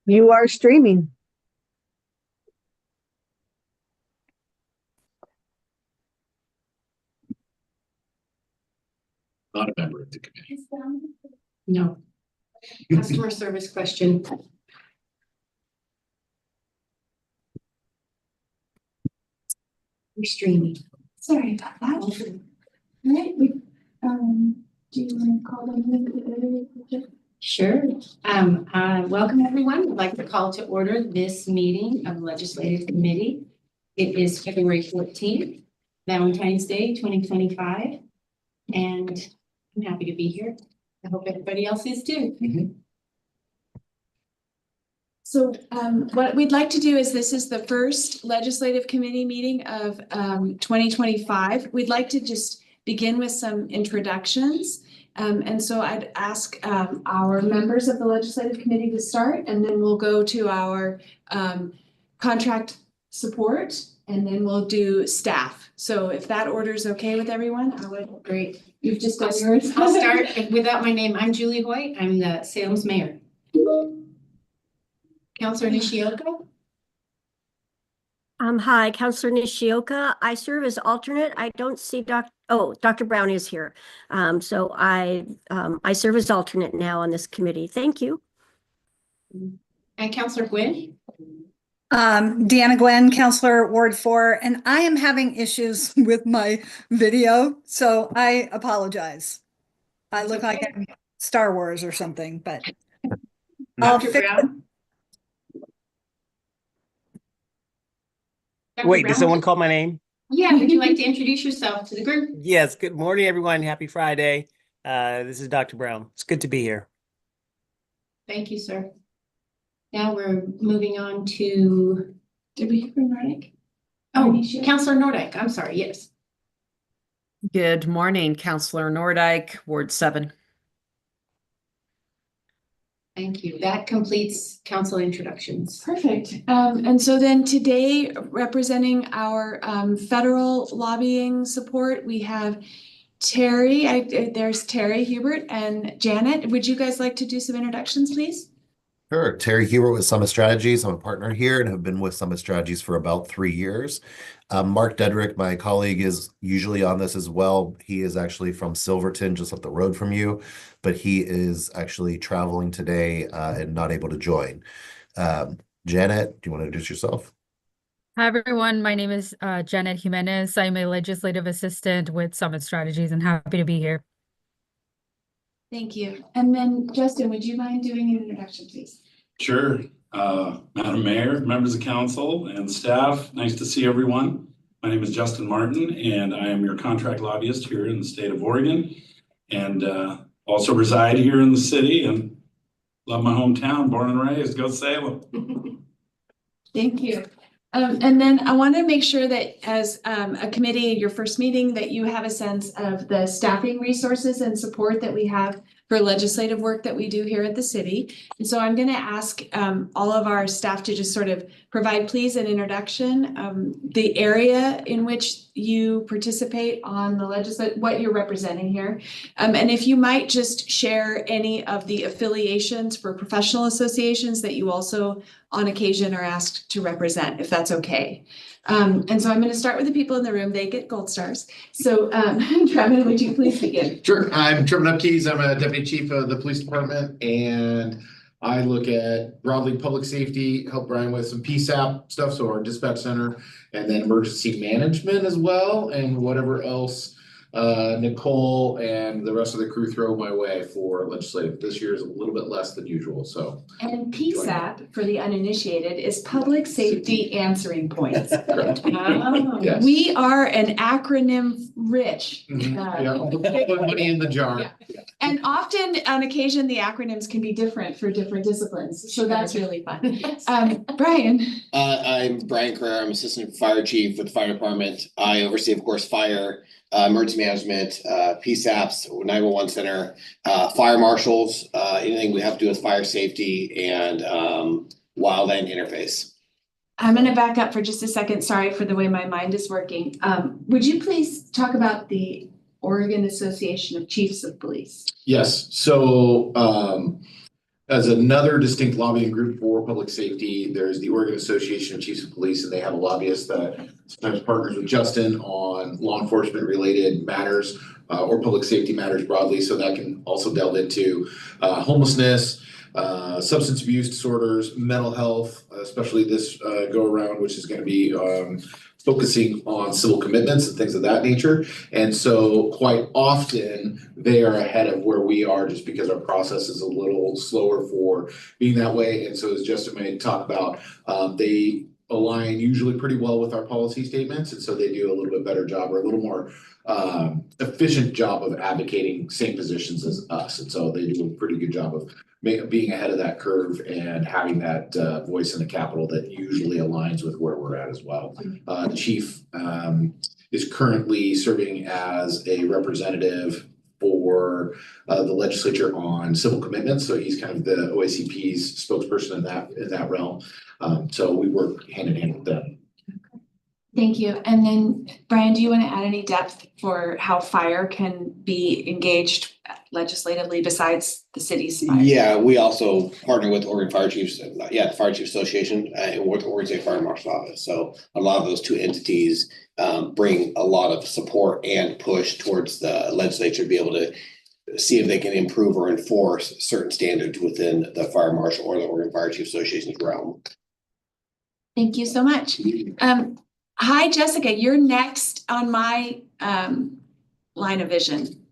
You are streaming. Not a member of the committee. No. Customer service question. We're streaming. Sorry about that. All right, do you want to call them? Sure. Welcome everyone. I'd like to call to order this meeting of the Legislative Committee. It is February 14th, Valentine's Day, 2025. And I'm happy to be here. I hope everybody else is too. So what we'd like to do is this is the first legislative committee meeting of 2025. We'd like to just begin with some introductions. And so I'd ask our members of the legislative committee to start, and then we'll go to our contract support, and then we'll do staff. So if that order is okay with everyone, I would. Great. You've just done yours. I'll start without my name. I'm Julie Hoyt. I'm the Salem's mayor. Councilor Nishioka. Hi, Councilor Nishioka. I serve as alternate. I don't see Dr. Brown is here. So I serve as alternate now on this committee. Thank you. And Councilor Gwynn. Deanna Gwen, Councilor Ward 4, and I am having issues with my video, so I apologize. I look like I'm Star Wars or something, but I'll Dr. fix Brown. Dr. Wait, Brown? did someone call my name? Yeah, would you like to introduce yourself to the group? Yes, good morning, everyone. Happy Friday. This is Dr. Brown. It's good to be here. Thank you, sir. Now we're moving on to, Did we hear from Nordic? oh, Councilor Nordyke. I'm sorry, yes. Good morning, Councilor Nordyke, Ward 7. Thank you. That completes council introductions. Perfect. And so then today, representing our federal lobbying support, we have Terry. There's Terry Hubert and Janet. Would you guys like to do some introductions, please? Sure. Terry Hubert with Summit Strategies. I'm a partner here and have been with Summit Strategies for about 3 years. Mark Dedrick, my colleague, is usually on this as well. He is actually from Silverton, just up the road from you, but he is actually traveling today and not able to join. Janet, do you want to introduce yourself? Hi, everyone. My name is Janet Jimenez. I'm a legislative assistant with Summit Strategies and happy to be here. Thank you. And then Justin, would you mind doing an introduction, please? Sure. Madam Mayor, members of council and staff, nice to see everyone. My name is Justin Martin, and I am your contract lobbyist here in the state of Oregon, and also reside here in the city and love my hometown, born and raised. Go Salem. Thank you. And then I want to make sure that as a committee, your first meeting, that you have a sense of the staffing resources and support that we have for legislative work that we do here at the city. And so I'm going to ask all of our staff to just sort of provide, please, an introduction, the area in which you participate on the legislative, what you're representing here. And if you might just share any of the affiliations for professional associations that you also on occasion are asked to represent, if that's okay. And so I'm going to start with the people in the room. They get gold stars. So Trevin, would you please begin? Sure. I'm Trevin Upkeys. I'm a deputy chief of the police department, and I look at broadly public safety, help Brian with some PSAP stuff, so our dispatch center, and then emergency management as well, and whatever else Nicole and the rest of the crew throw my way for legislative. This year is a little bit less than usual, so. And PSAP, for the uninitiated, is Public Safety Answering Points. Oh. Yes. We are an acronym rich. Yeah, put money in the jar. Yeah. And often, on occasion, the acronyms can be different for different disciplines, so that's really fun. Brian. I'm Brian Carrera. I'm assistant fire chief with the fire department. I oversee, of course, fire, emergency management, PSAPs, 911 center, fire marshals, anything we have to do with fire safety and wildland interface. I'm going to back up for just a second. Sorry for the way my mind is working. Would you please talk about the Oregon Association of Chiefs of Police? Yes, so as another distinct lobbying group for public safety, there's the Oregon Association of Chiefs of Police, and they have a lobbyist that sometimes partners with Justin on law enforcement related matters or public safety matters broadly. So that can also delve into homelessness, substance abuse disorders, mental health, especially this go around, which is going to be focusing on civil commitments and things of that nature. And so quite often they are ahead of where we are just because our process is a little slower for being that way. And so as Justin may talk about, they align usually pretty well with our policy statements. And so they do a little bit better job or a little more efficient job of advocating same positions as us. And so they do a pretty good job of being ahead of that curve and having that voice in the Capitol that usually aligns with where we're at as well. The chief is currently serving as a representative for the legislature on civil commitments. So he's kind of the OACP's spokesperson in that realm. So we work hand in hand with them. Thank you. And then Brian, do you want to add any depth for how fire can be engaged legislatively besides the city's fire? Yeah, we also partner with Oregon Fire Chiefs, the Fire Chief Association, and with the Oregon State Fire Marshal's Office. So a lot of those two entities bring a lot of support and push towards the legislature to be able to see if they can improve or enforce certain standards within the fire marshal or the Oregon Fire Chief Association's realm. Thank you so much. Hi, Jessica, you're next on my line of vision.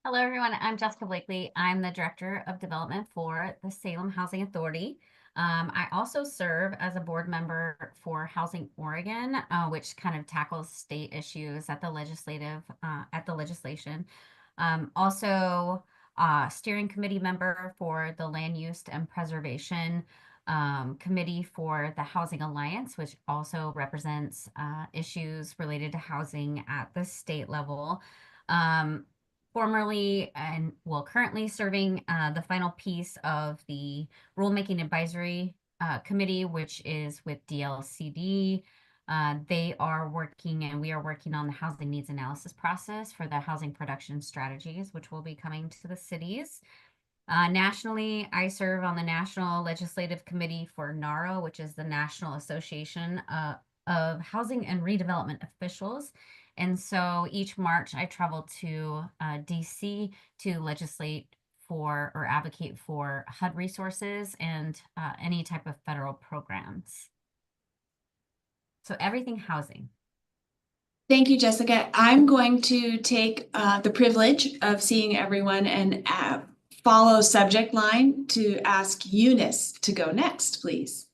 Hello, everyone. I'm Jessica Blakely. I'm the Director of Development for the Salem Housing Authority. I also serve as a board member for Housing Oregon, which kind of tackles state issues at the legislation. Also, steering committee member for the Land Use and Preservation committee for the Housing Alliance, which also represents issues related to housing at the state level. Formerly and currently serving the final piece of the Rulemaking Advisory Committee, which is with DLCD. They are working and we are working on the housing needs analysis process for the housing production strategies, which will be coming to the cities. Nationally, I serve on the National Legislative Committee for NARO, which is the National Association of Housing and Redevelopment Officials. And so each March I travel to DC to legislate for or advocate for HUD resources and any type of federal programs. So everything housing. Thank you, Jessica. I'm going to take the privilege of seeing everyone and follow subject line to ask Eunice to go next, please.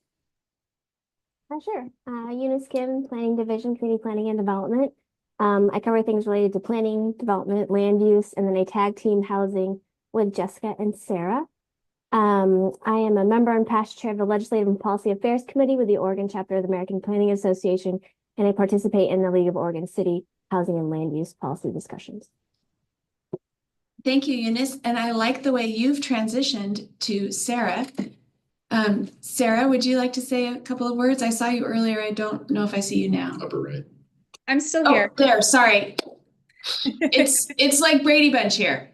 Sure. Eunice Kim, Planning Division, Community Planning and Development. I cover things related to planning, development, land use, and then I tag team housing with Jessica and Sarah. I am a member and past chair of the Legislative and Policy Affairs Committee with the Oregon chapter of the American Planning Association, and I participate in the League of Oregon City Housing and Land Use Policy discussions. Thank you, Eunice. And I like the way you've transitioned to Sarah. Sarah, would you like to say a couple of words? I saw you earlier. I don't know if I see you now. Upper right. I'm still here. There, sorry. It's like Brady Bunch here.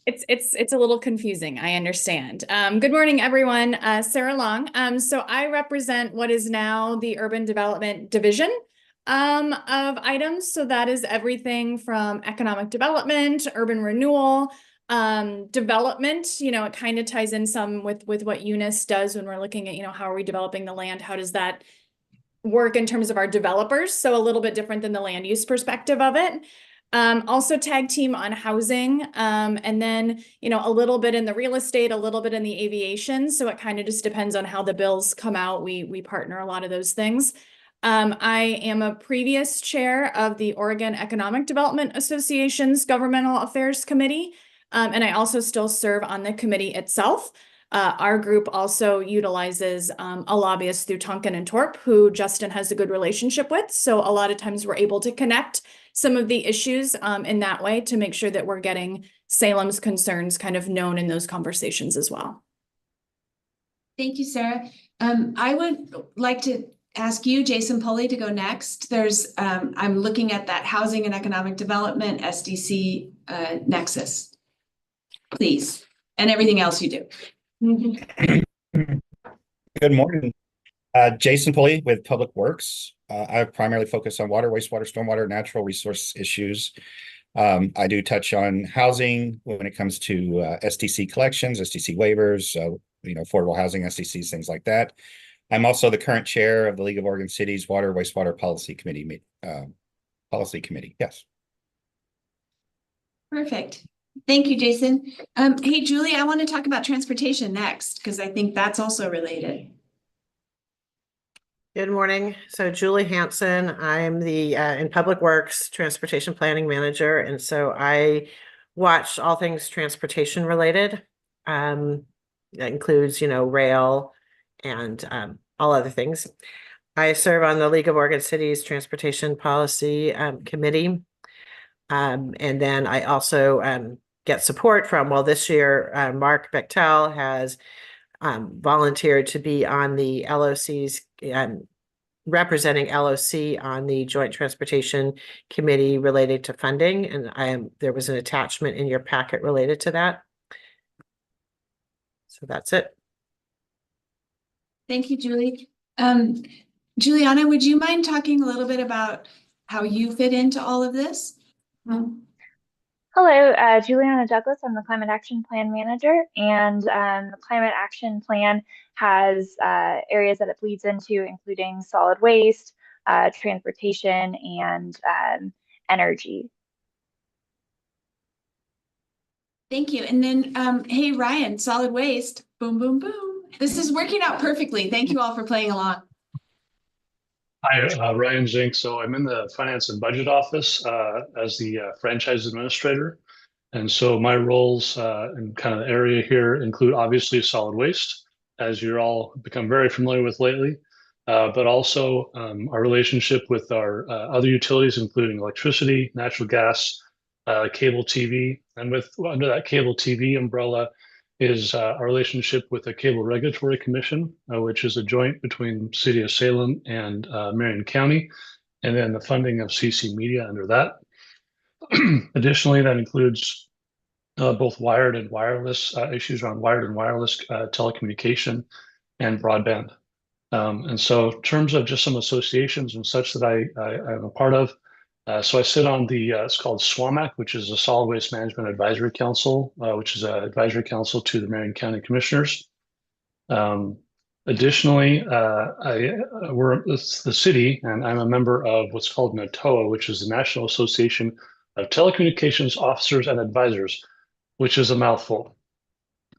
It's a little confusing. I understand. Good morning, everyone. Sarah Long. So I represent what is now the Urban Development Division of items. So that is everything from economic development, urban renewal, development. It kind of ties in some with what Eunice does when we're looking at, how are we developing the land? How does that work in terms of our developers? So a little bit different than the land use perspective of it. Also tag team on housing, and then, a little bit in the real estate, a little bit in the aviation. So it kind of just depends on how the bills come out. We partner a lot of those things. I am a previous chair of the Oregon Economic Development Association's Governmental Affairs Committee, and I also still serve on the committee itself. Our group also utilizes a lobbyist through Tonkin and Torp, who Justin has a good relationship with. So a lot of times we're able to connect some of the issues in that way to make sure that we're getting Salem's concerns kind of known in those conversations as well. Thank you, Sarah. I would like to ask you, Jason Pulley, to go next. There's, I'm looking at that housing and economic development SDC nexus, please. and everything else you do. Good morning. Jason Pulley with Public Works. I primarily focus on water, wastewater, stormwater, natural resource issues. I do touch on housing when it comes to SDC collections, SDC waivers, affordable housing, SDCs, things like that. I'm also the current chair of the League of Oregon Cities Water Wastewater Policy Committee. Yes. Perfect. Thank you, Jason. Hey, Julie, I want to talk about transportation next, because I think that's also related. Good morning. So Julie Hanson, I'm the in Public Works Transportation Planning Manager. And so I watch all things transportation related. That includes, rail and all other things. I serve on the League of Oregon Cities Transportation Policy Committee. And then I also get support from, this year, Mark Bechtel has volunteered to be on the LOC's representing LOC on the Joint Transportation Committee related to funding. And there was an attachment in your packet related to that. So that's it. Thank you, Julie. Juliana, would you mind talking a little bit about how you fit into all of this? Hello, Juliana Douglas. I'm the Climate Action Plan Manager, and the Climate Action Plan has areas that it bleeds into, including solid waste, transportation, and energy. Thank you. And then, hey, Ryan, solid waste, boom, boom, boom. This is working out perfectly. Thank you all for playing along. Hi, Ryan Zink. So I'm in the Finance and Budget Office as the franchise administrator. And so my roles and kind of the area here include obviously solid waste, as you're all become very familiar with lately, but also our relationship with our other utilities, including electricity, natural gas, cable TV. And under that cable TV umbrella is our relationship with the Cable Regulatory Commission, which is a joint between the City of Salem and Marion County, and then the funding of CC Media under that. Additionally, that includes both wired and wireless issues around wired and wireless telecommunication and broadband. And so in terms of just some associations and such that I am a part of, so I sit on the, it's called SWAMAC, which is a Solid Waste Management Advisory Council, which is an advisory council to the Marion County Commissioners. Additionally, we're the city, and I'm a member of what's called NATOA, which is the National Association of Telecommunications Officers and Advisors, which is a mouthful.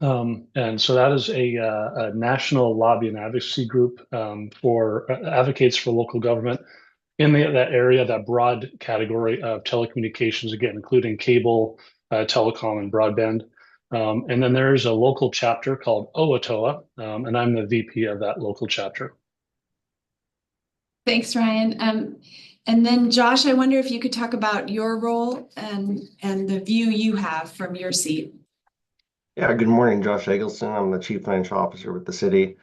And so that is a national lobby and advocacy group for advocates for local government in that area, that broad category of telecommunications, again, including cable, telecom, and broadband. And then there is a local chapter called OATOA, and I'm the VP of that local chapter. Thanks, Ryan. And then Josh, I wonder if you could talk about your role and the view you have from your seat. Yeah, good morning, Josh Eggleston. I'm the Chief Financial Officer with the city.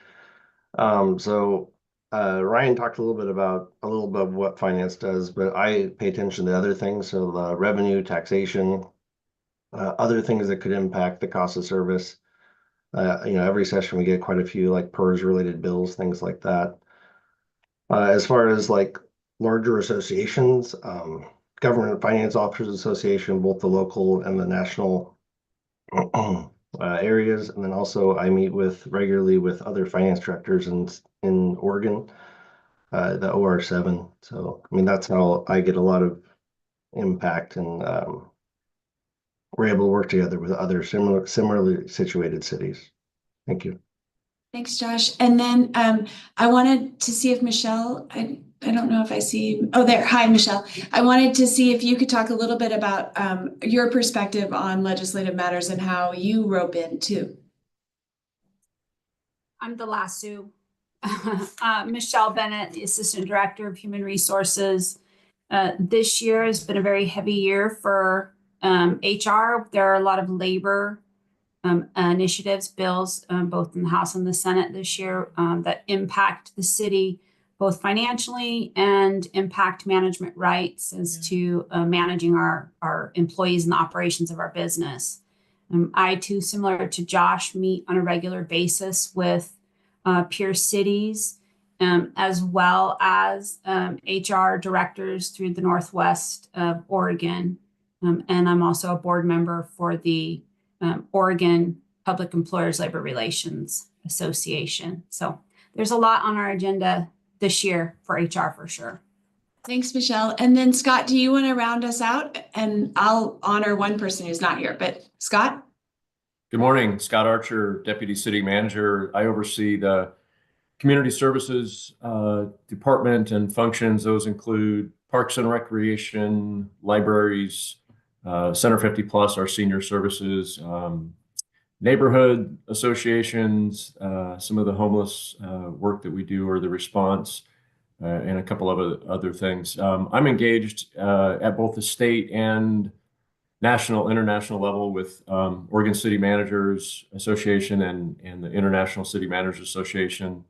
Ryan talked a little bit about what finance does, but I pay attention to other things. So revenue, taxation, other things that could impact the cost of service. Every session we get quite a few like PERS related bills, things like that. As far as like larger associations, Government Finance Officers Association, both the local and the national areas. And then also I meet regularly with other finance directors in Oregon, the OR7. So, I mean, that's how I get a lot of impact, and we're able to work together with other similarly situated cities. Thank you. Thanks, Josh. And then I wanted to see if Michelle, I don't know if I see, oh, there. Hi, Michelle. I wanted to see if you could talk a little bit about your perspective on legislative matters and how you rope in too. I'm the lasso. Michelle Bennett, the Assistant Director of Human Resources. This year has been a very heavy year for HR. There are a lot of labor initiatives, bills, both in the House and the Senate this year that impact the city, both financially and impact management rights as to managing our employees and the operations of our business. I too, similar to Josh, meet on a regular basis with peer cities, as well as HR directors through the Northwest of Oregon. And I'm also a board member for the Oregon Public Employers Labor Relations Association. So there's a lot on our agenda this year for HR for sure. Thanks, Michelle. And then Scott, do you want to round us out? And I'll honor one person who's not here, but Scott? Good morning, Scott Archer, Deputy City Manager. I oversee the Community Services Department and functions. Those include Parks and Recreation, libraries, Center 50 Plus, our senior services, neighborhood associations, some of the homeless work that we do, or the response, and a couple of other things. I'm engaged at both the state and national, international level with Oregon City Managers Association and the International City Managers Association,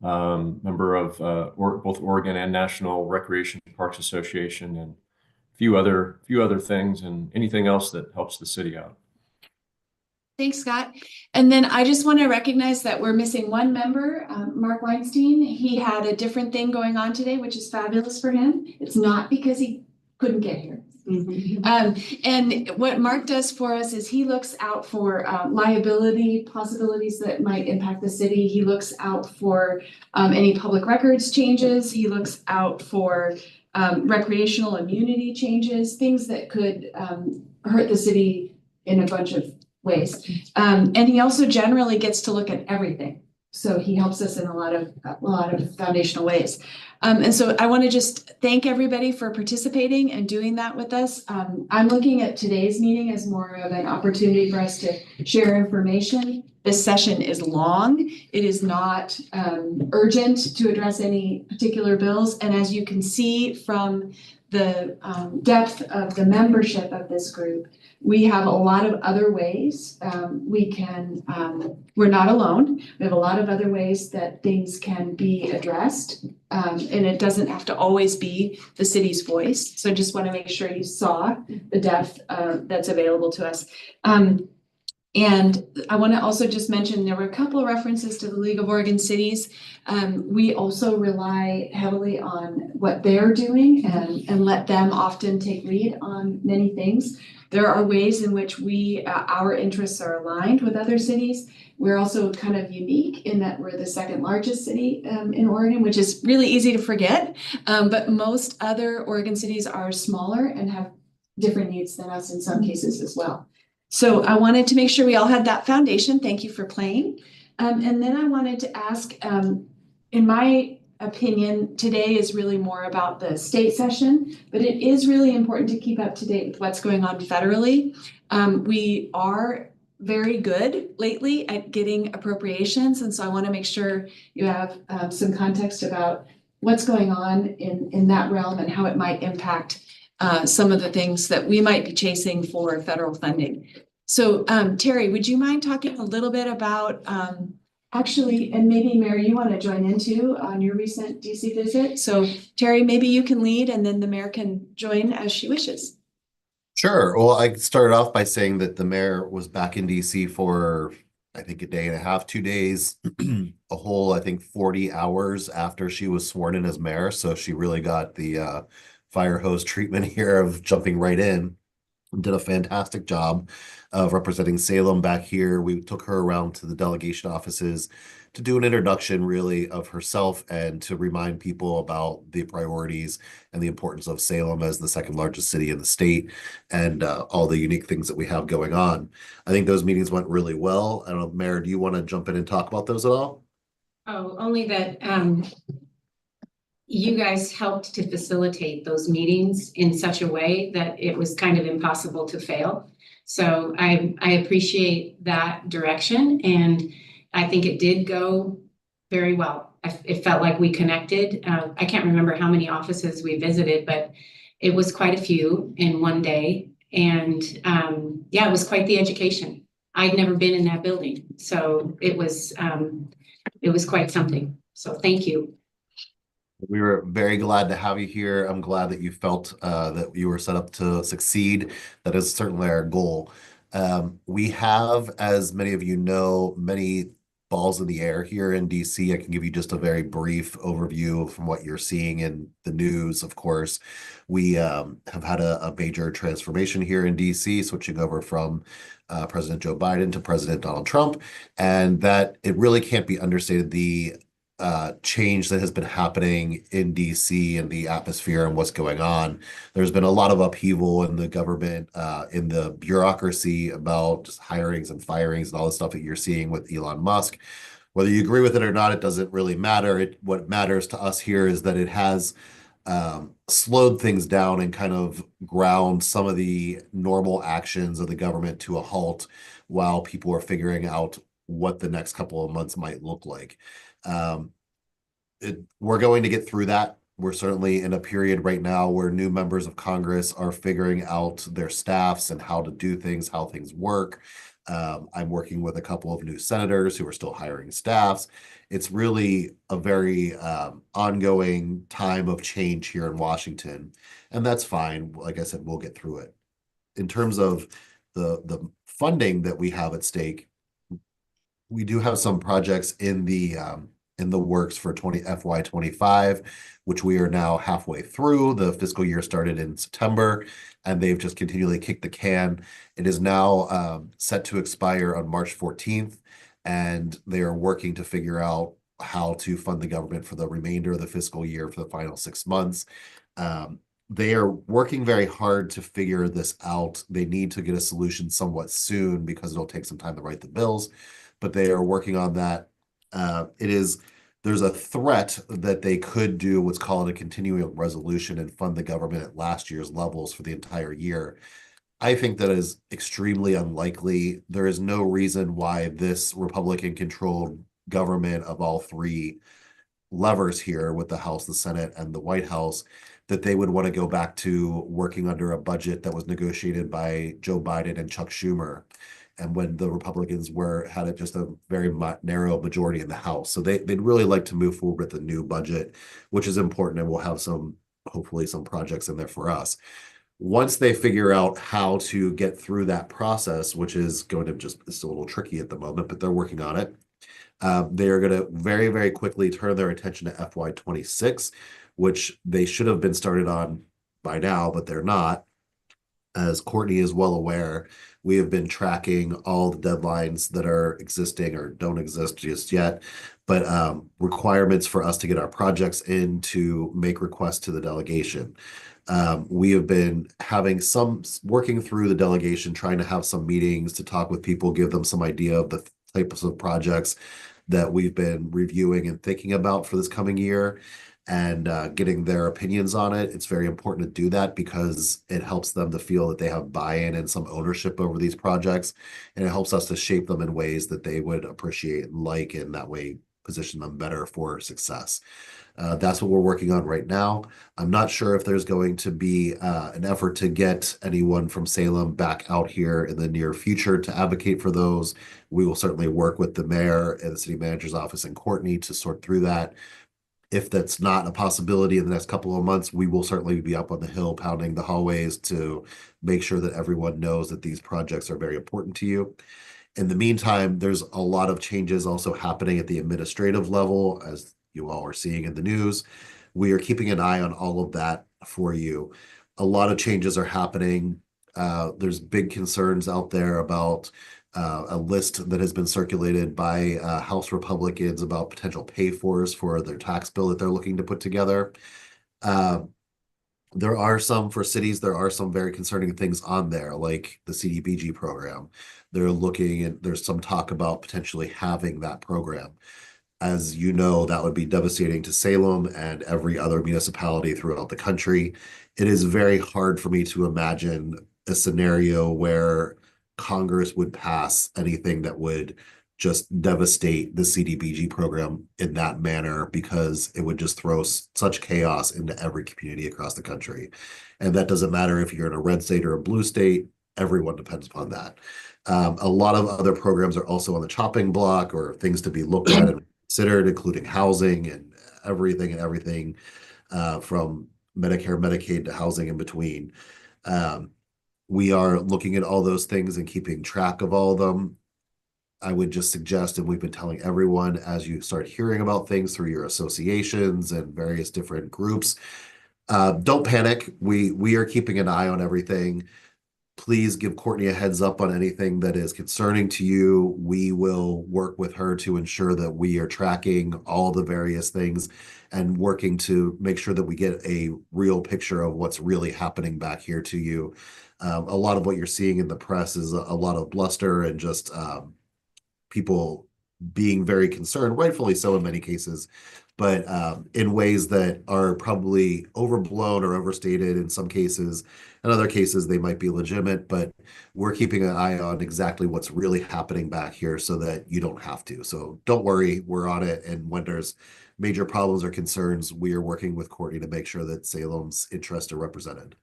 member of both Oregon and National Recreation Parks Association, and a few other things, and anything else that helps the city out. Thanks, Scott. And then I just want to recognize that we're missing one member, Mark Weinstein. He had a different thing going on today, which is fabulous for him. It's not because he couldn't get here. And what Mark does for us is he looks out for liability possibilities that might impact the city. He looks out for any public records changes. He looks out for recreational immunity changes, things that could hurt the city in a bunch of ways. And he also generally gets to look at everything. So he helps us in a lot of foundational ways. And so I want to just thank everybody for participating and doing that with us. I'm looking at today's meeting as more of an opportunity for us to share information. This session is long. It is not urgent to address any particular bills. And as you can see from the depth of the membership of this group, we have a lot of other ways we're not alone. We have a lot of other ways that things can be addressed. And it doesn't have to always be the city's voice. So just want to make sure you saw the depth that's available to us. And I want to also just mention there were a couple of references to the League of Oregon Cities. We also rely heavily on what they're doing and let them often take lead on many things. There are ways in which our interests are aligned with other cities. We're also kind of unique in that we're the second largest city in Oregon, which is really easy to forget. But most other Oregon cities are smaller and have different needs than us in some cases as well. So I wanted to make sure we all had that foundation. Thank you for playing. And then I wanted to ask, in my opinion, today is really more about the state session, but it is really important to keep up to date with what's going on federally. We are very good lately at getting appropriations. And so I want to make sure you have some context about what's going on in that realm and how it might impact some of the things that we might be chasing for federal funding. So Terry, would you mind talking a little bit about actually, and maybe Mary, you want to join in too on your recent DC visit. So Terry, maybe you can lead and then the mayor can join as she wishes. Sure. Well, I started off by saying that the mayor was back in DC for, I think, a day and a half, 2 days, a whole, I think, 40 hours after she was sworn in as mayor. So she really got the fire hose treatment here of jumping right in. Did a fantastic job of representing Salem back here. We took her around to the delegation offices to do an introduction really of herself and to remind people about the priorities and the importance of Salem as the second largest city in the state and all the unique things that we have going on. I think those meetings went really well. I don't know, Mayor, do you want to jump in and talk about those at all? Oh, only that you guys helped to facilitate those meetings in such a way that it was kind of impossible to fail. So I appreciate that direction, and I think it did go very well. It felt like we connected. I can't remember how many offices we visited, but it was quite a few in one day. And yeah, it was quite the education. I'd never been in that building, so it was quite something. So thank you. We were very glad to have you here. I'm glad that you felt that you were set up to succeed. That is certainly our goal. We have, as many of you know, many balls in the air here in DC. I can give you just a very brief overview from what you're seeing in the news. Of course, we have had a major transformation here in DC, switching over from President Joe Biden to President Donald Trump, and that it really can't be understated the change that has been happening in DC and the atmosphere and what's going on. There's been a lot of upheaval in the government, in the bureaucracy about just hirings and firings and all the stuff that you're seeing with Elon Musk. Whether you agree with it or not, it doesn't really matter. What matters to us here is that it has slowed things down and kind of ground some of the normal actions of the government to a halt while people are figuring out what the next couple of months might look like. We're going to get through that. We're certainly in a period right now where new members of Congress are figuring out their staffs and how to do things, how things work. I'm working with a couple of new senators who are still hiring staffs. It's really a very ongoing time of change here in Washington, and that's fine. Like I said, we'll get through it. In terms of the funding that we have at stake, we do have some projects in the works for FY 25, which we are now halfway through. The fiscal year started in September, and they've just continually kicked the can. It is now set to expire on March 14th, and they are working to figure out how to fund the government for the remainder of the fiscal year for the final 6 months. They are working very hard to figure this out. They need to get a solution somewhat soon because it'll take some time to write the bills, but they are working on that. There's a threat that they could do what's called a continuing resolution and fund the government at last year's levels for the entire year. I think that is extremely unlikely. There is no reason why this Republican-controlled government of all three levers here with the House, the Senate, and the White House, that they would want to go back to working under a budget that was negotiated by Joe Biden and Chuck Schumer, and when the Republicans had just a very narrow majority in the House. So they'd really like to move forward with a new budget, which is important, and we'll have hopefully some projects in there for us. Once they figure out how to get through that process, which is going to it's a little tricky at the moment, but they're working on it. They are going to very, very quickly turn their attention to FY 26, which they should have been started on by now, but they're not. As Courtney is well aware, we have been tracking all the deadlines that are existing or don't exist just yet, but requirements for us to get our projects in to make requests to the delegation. We have been working through the delegation, trying to have some meetings to talk with people, give them some idea of the types of projects that we've been reviewing and thinking about for this coming year, and getting their opinions on it. It's very important to do that because it helps them to feel that they have buy-in and some ownership over these projects, and it helps us to shape them in ways that they would appreciate and like, and that way position them better for success. That's what we're working on right now. I'm not sure if there's going to be an effort to get anyone from Salem back out here in the near future to advocate for those. We will certainly work with the mayor and the city manager's office and Courtney to sort through that. If that's not a possibility in the next couple of months, we will certainly be up on the Hill pounding the hallways to make sure that everyone knows that these projects are very important to you. In the meantime, there's a lot of changes also happening at the administrative level, as you all are seeing in the news. We are keeping an eye on all of that for you. A lot of changes are happening. There's big concerns out there about a list that has been circulated by House Republicans about potential pay-fors for their tax bill that they're looking to put together. There are some for cities, there are some very concerning things on there, like the CDBG program. There's some talk about potentially having that program. As you know, that would be devastating to Salem and every other municipality throughout the country. It is very hard for me to imagine a scenario where Congress would pass anything that would just devastate the CDBG program in that manner, because it would just throw such chaos into every community across the country. And that doesn't matter if you're in a red state or a blue state, everyone depends upon that. A lot of other programs are also on the chopping block, or things to be looked at and considered, including housing and everything from Medicare, Medicaid to housing in between. we are looking at all those things and keeping track of all of them. I would just suggest, and we've been telling everyone, as you start hearing about things through your associations and various different groups, don't panic. We are keeping an eye on everything. Please give Courtney a heads up on anything that is concerning to you. We will work with her to ensure that we are tracking all the various things and working to make sure that we get a real picture of what's really happening back here to you. A lot of what you're seeing in the press is a lot of bluster and just people being very concerned, rightfully so in many cases, but in ways that are probably overblown or overstated in some cases. In other cases, they might be legitimate, but we're keeping an eye on exactly what's really happening back here so that you don't have to. So don't worry, we're on it. And when there's major problems or concerns, we are working with Courtney to make sure that Salem's interests are represented.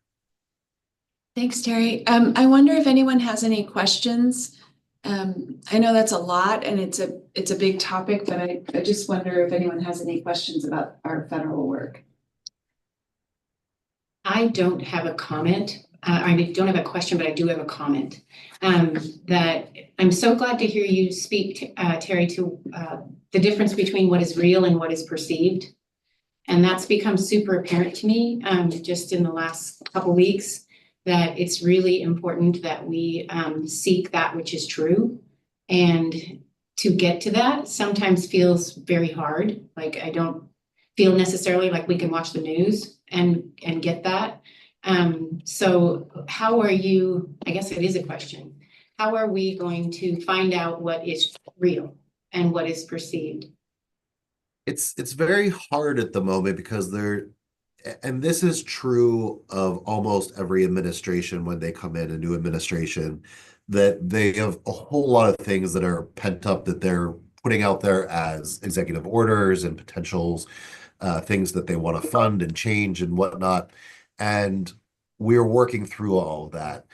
Thanks, Terry. I wonder if anyone has any questions. I know that's a lot and it's a big topic, but I just wonder if anyone has any questions about our federal work. I don't have a comment. I don't have a question, but I do have a comment. That I'm so glad to hear you speak, Terry, to the difference between what is real and what is perceived. And that's become super apparent to me just in the last couple weeks, that it's really important that we seek that which is true. And to get to that sometimes feels very hard. Like I don't feel necessarily like we can watch the news and get that. So how are you, I guess it is a question, how are we going to find out what is real and what is perceived? It's very hard at the moment because and this is true of almost every administration when they come in, a new administration, that they have a whole lot of things that are pent up that they're putting out there as executive orders and potentials, things that they want to fund and change and whatnot. And we're working through all of that.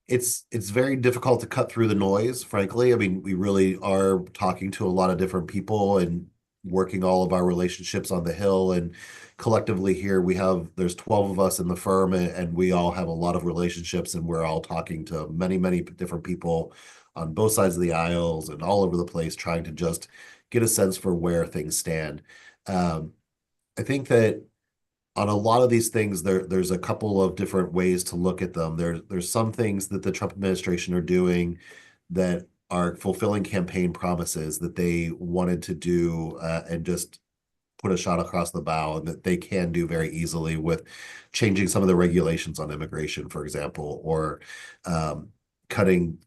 It's very difficult to cut through the noise, frankly. I mean, we really are talking to a lot of different people and working all of our relationships on the Hill, and collectively here there's 12 of us in the firm, and we all have a lot of relationships, and we're all talking to many different people on both sides of the aisles and all over the place, trying to just get a sense for where things stand. I think that on a lot of these things, there's a couple of different ways to look at them. There's some things that the Trump administration are doing that are fulfilling campaign promises that they wanted to do and just put a shot across the bow, and that they can do very easily with changing some of the regulations on immigration, for example, or cutting,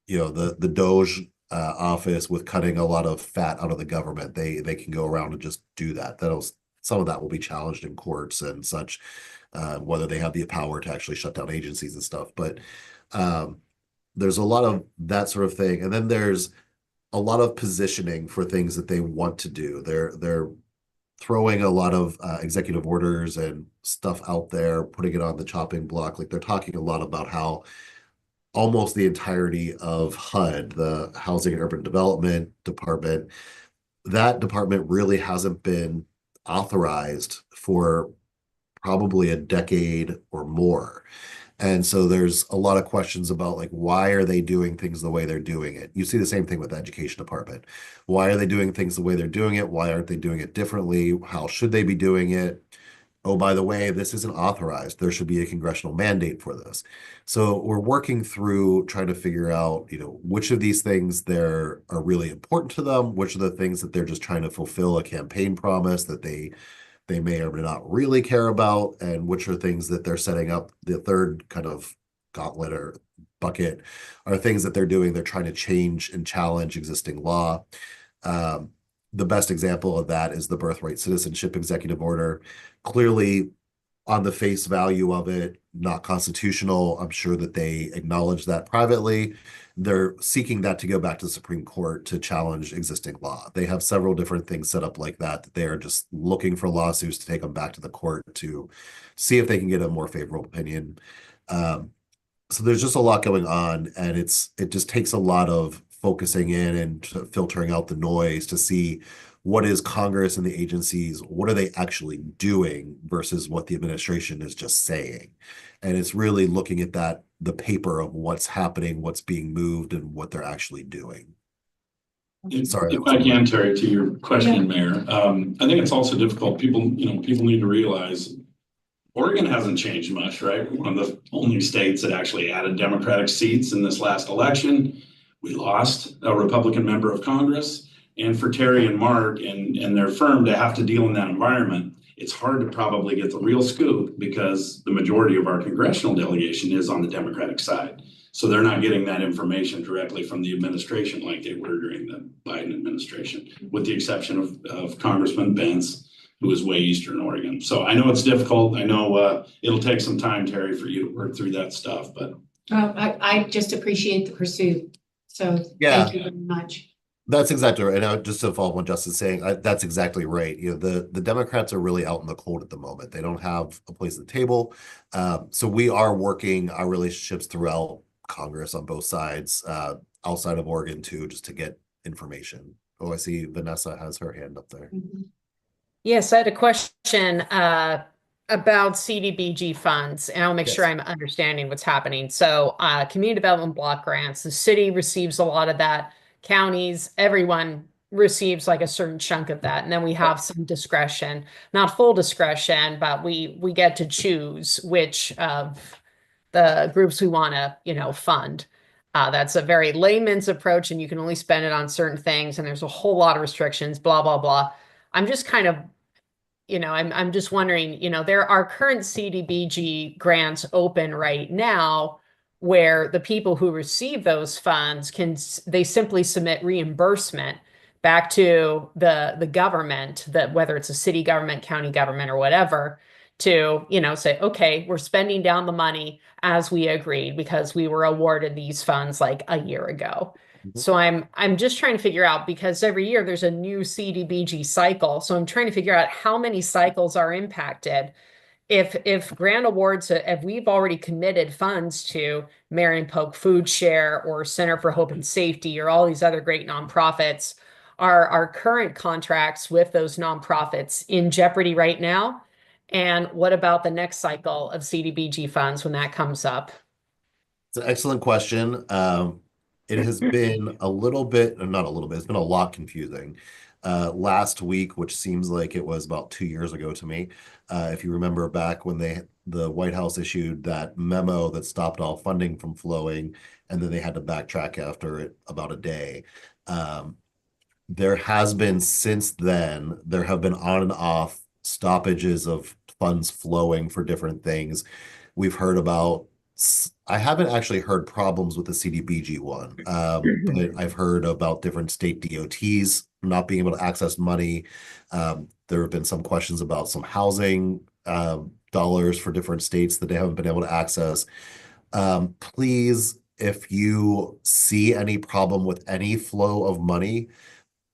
the DOJ office with cutting a lot of fat out of the government. They can go around and just do that. Some of that will be challenged in courts and such, whether they have the power to actually shut down agencies and stuff. But there's a lot of that sort of thing. And then there's a lot of positioning for things that they want to do. They're throwing a lot of executive orders and stuff out there, putting it on the chopping block. Like they're talking a lot about how almost the entirety of HUD, the Housing and Urban Development Department, that department really hasn't been authorized for probably a decade or more. And so there's a lot of questions about like, why are they doing things the way they're doing it? You see the same thing with the Education Department. Why are they doing things the way they're doing it? Why aren't they doing it differently? How should they be doing it? Oh, by the way, this isn't authorized. There should be a congressional mandate for this. So we're working through trying to figure out, which of these things are really important to them, which are the things that they're just trying to fulfill a campaign promise that they may or may not really care about, and which are things that they're setting up. The third kind of gauntlet or bucket are things that they're doing. They're trying to change and challenge existing law. The best example of that is the Birthright Citizenship Executive Order. Clearly, on the face value of it, not constitutional. I'm sure that they acknowledge that privately. They're seeking that to go back to the Supreme Court to challenge existing law. They have several different things set up like that they are just looking for lawsuits to take them back to the court to see if they can get a more favorable opinion. So there's just a lot going on, and it just takes a lot of focusing in and filtering out the noise to see what is Congress and the agencies, what are they actually doing versus what the administration is just saying. And it's really looking at that, the paper of what's happening, what's being moved, and what they're actually doing. Sorry. If I can, Terry, to your question, Mayor, I think it's also difficult. People need to realize Oregon hasn't changed much, right? One of the only states that actually added Democratic seats in this last election. We lost a Republican member of Congress. And for Terry and Mark and their firm to have to deal in that environment, it's hard to probably get the real scoop because the majority of our congressional delegation is on the Democratic side. So they're not getting that information directly from the administration like they were during the Biden administration, with the exception of Congressman Bentz, who is way Eastern Oregon. So I know it's difficult. I know it'll take some time, Terry, for you to work through that stuff, but. I just appreciate the pursuit. So thank you very much. That's exactly right. And just to follow up on Justin's saying, that's exactly right. The Democrats are really out in the cold at the moment. They don't have a place at the table. So we are working our relationships throughout Congress on both sides, outside of Oregon too, just to get information. Oh, I see Vanessa has her hand up there. Yes, I had a question about CDBG funds, and I'll make sure I'm understanding what's happening. So community development block grants, the city receives a lot of that, counties, everyone receives like a certain chunk of that. And then we have some discretion, not full discretion, but we get to choose which of the groups we want to, fund. That's a very layman's approach, and you can only spend it on certain things. And there's a whole lot of restrictions, blah, blah, blah. I'm just kind of, I'm just wondering, there are current CDBG grants open right now where the people who receive those funds they simply submit reimbursement back to the government, that whether it's a city government, county government, or whatever, to, say, okay, we're spending down the money as we agreed because we were awarded these funds like a year ago. So I'm just trying to figure out, because every year there's a new CDBG cycle. So I'm trying to figure out how many cycles are impacted. If grant awards, if we've already committed funds to Marion Polk Food Share or Center for Hope and Safety or all these other great nonprofits, are our current contracts with those nonprofits in jeopardy right now? And what about the next cycle of CDBG funds when that comes up? It's an excellent question. It has been a little bit, not a little bit, it's been a lot confusing. Last week, which seems like it was about 2 years ago to me, if you remember back when the White House issued that memo that stopped all funding from flowing, and then they had to backtrack after it about a day. There has been since then, there have been on and off stoppages of funds flowing for different things. We've heard about, I haven't actually heard problems with the CDBG one, but I've heard about different state DOTs not being able to access money. There have been some questions about some housing dollars for different states that they haven't been able to access. Please, if you see any problem with any flow of money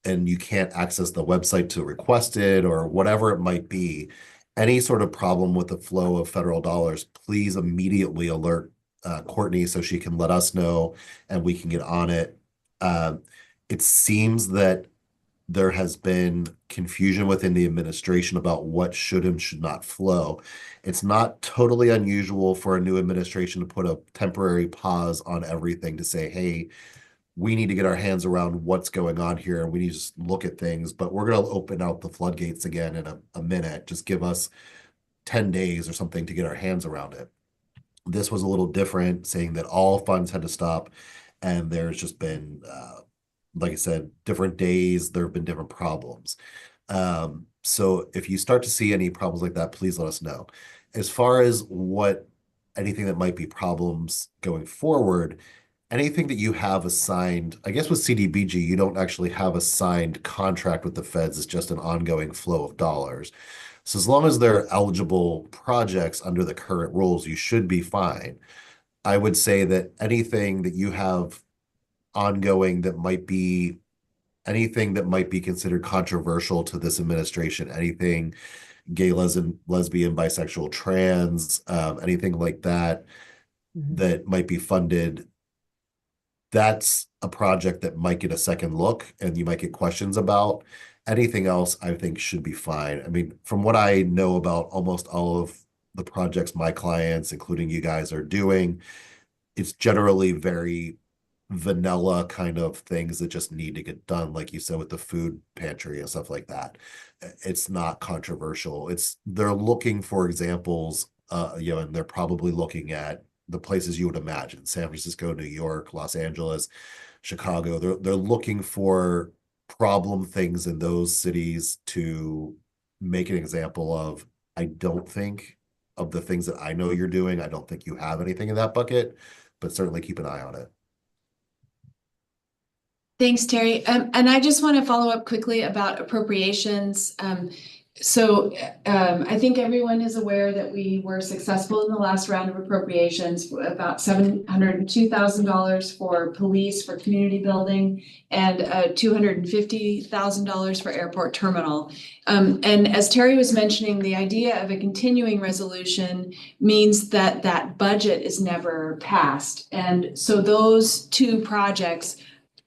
and you can't access the website to request it or whatever it might be, any sort of problem with the flow of federal dollars, please immediately alert Courtney so she can let us know and we can get on it. It seems that there has been confusion within the administration about what should and should not flow. It's not totally unusual for a new administration to put a temporary pause on everything to say, hey, we need to get our hands around what's going on here and we need to just look at things, but we're going to open out the floodgates again in a minute. Just give us 10 days or something to get our hands around it. This was a little different, saying that all funds had to stop, and there's just been, like I said, different days, there have been different problems. So if you start to see any problems like that, please let us know. As far as anything that might be problems going forward, anything that you have assigned, I guess with CDBG, you don't actually have a signed contract with the feds. It's just an ongoing flow of dollars. So as long as they're eligible projects under the current rules, you should be fine. I would say that anything that you have ongoing that might be anything that might be considered controversial to this administration, anything gay, lesbian, bisexual, trans, anything like that, that might be funded, that's a project that might get a second look and you might get questions about. Anything else I think should be fine. I mean, from what I know about almost all of the projects my clients, including you guys, are doing, it's generally very vanilla kind of things that just need to get done, like you said, with the food pantry and stuff like that. It's not controversial. They're looking for examples, and they're probably looking at the places you would imagine: San Francisco, New York, Los Angeles, Chicago. They're looking for problem things in those cities to make an example of. I don't think of the things that I know you're doing. I don't think you have anything in that bucket, but certainly keep an eye on it. Thanks, Terry. And I just want to follow up quickly about appropriations. I think everyone is aware that we were successful in the last round of appropriations, about $702,000 for police, for community building, and $250,000 for airport terminal. And as Terry was mentioning, the idea of a continuing resolution means that that budget is never passed. And so those two projects,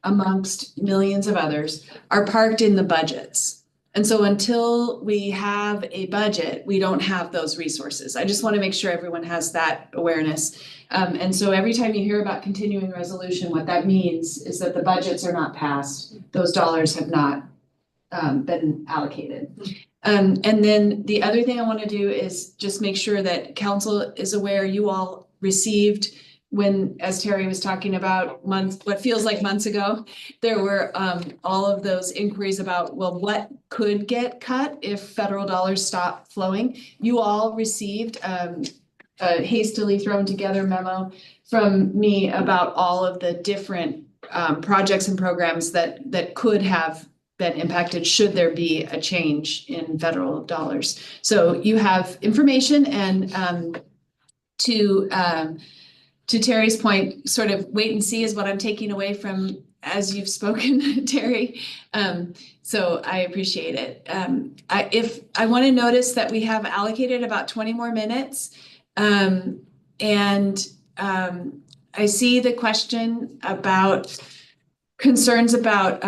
amongst millions of others, are parked in the budgets. And so until we have a budget, we don't have those resources. I just want to make sure everyone has that awareness. And so every time you hear about continuing resolution, what that means is that the budgets are not passed. Those dollars have not been allocated. And then the other thing I want to do is just make sure that council is aware. You all received, when, as Terry was talking about what feels like months ago, there were all of those inquiries about, well, what could get cut if federal dollars stop flowing. You all received a hastily thrown together memo from me about all of the different projects and programs that could have been impacted should there be a change in federal dollars. So you have information, and to Terry's point, sort of wait and see is what I'm taking away from as you've spoken, Terry. So I appreciate it. I want to notice that we have allocated about 20 more minutes. I see the question about concerns about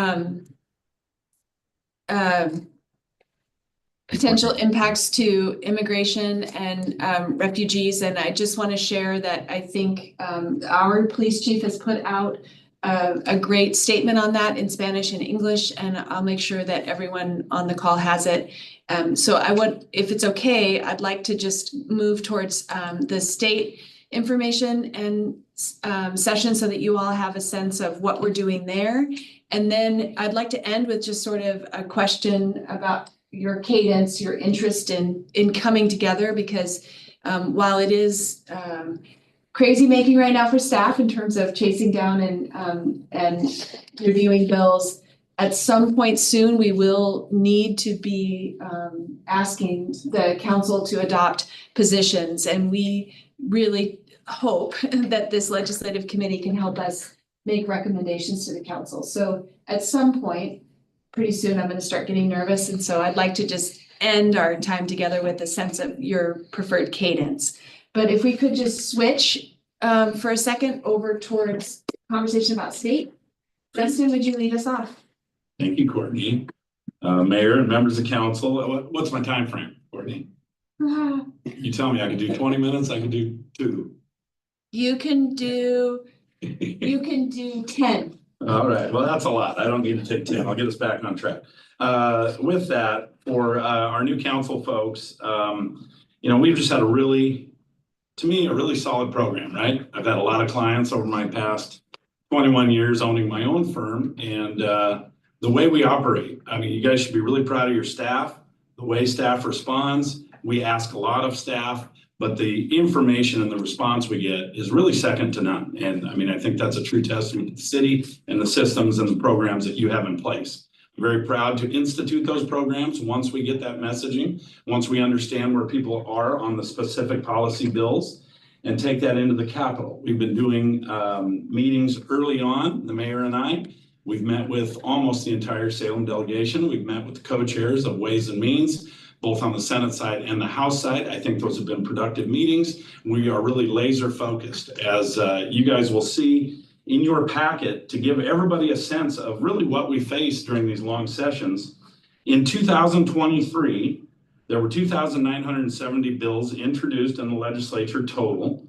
potential impacts to immigration and refugees. And I just want to share that I think our police chief has put out a great statement on that in Spanish and English, and I'll make sure that everyone on the call has it. So if it's okay, I'd like to just move towards the state information and session so that you all have a sense of what we're doing there. And then I'd like to end with just sort of a question about your cadence, your interest in coming together, because while it is crazy making right now for staff in terms of chasing down and reviewing bills, at some point soon we will need to be asking the council to adopt positions, and we really hope that this legislative committee can help us make recommendations to the council. So at some point pretty soon, I'm going to start getting nervous. And so I'd like to just end our time together with a sense of your preferred cadence. But if we could just switch for a second over towards conversation about state. Justin, would you lead us off? Thank you, Courtney. Mayor and members of council, what's my time frame, Courtney? You tell me. I can do 20 minutes. I can do 2. You can do 10. All right. Well, that's a lot. I don't need to take 10. I'll get us back on track. With that, for our new council folks, we've just had a really solid program, right? I've had a lot of clients over my past 21 years owning my own firm, and the way we operate, I mean, you guys should be really proud of your staff, the way staff responds. We ask a lot of staff, but the information and the response we get is really second to none. And I mean, I think that's a true testament to the city and the systems and the programs that you have in place. I'm very proud to institute those programs once we get that messaging, once we understand where people are on the specific policy bills, and take that into the Capitol. We've been doing meetings early on, the mayor and I. We've met with almost the entire Salem delegation. We've met with the co-chairs of Ways and Means, both on the Senate side and the House side. I think those have been productive meetings. We are really laser focused, as you guys will see in your packet, to give everybody a sense of really what we face during these long sessions. In 2023, there were 2,970 bills introduced in the legislature total.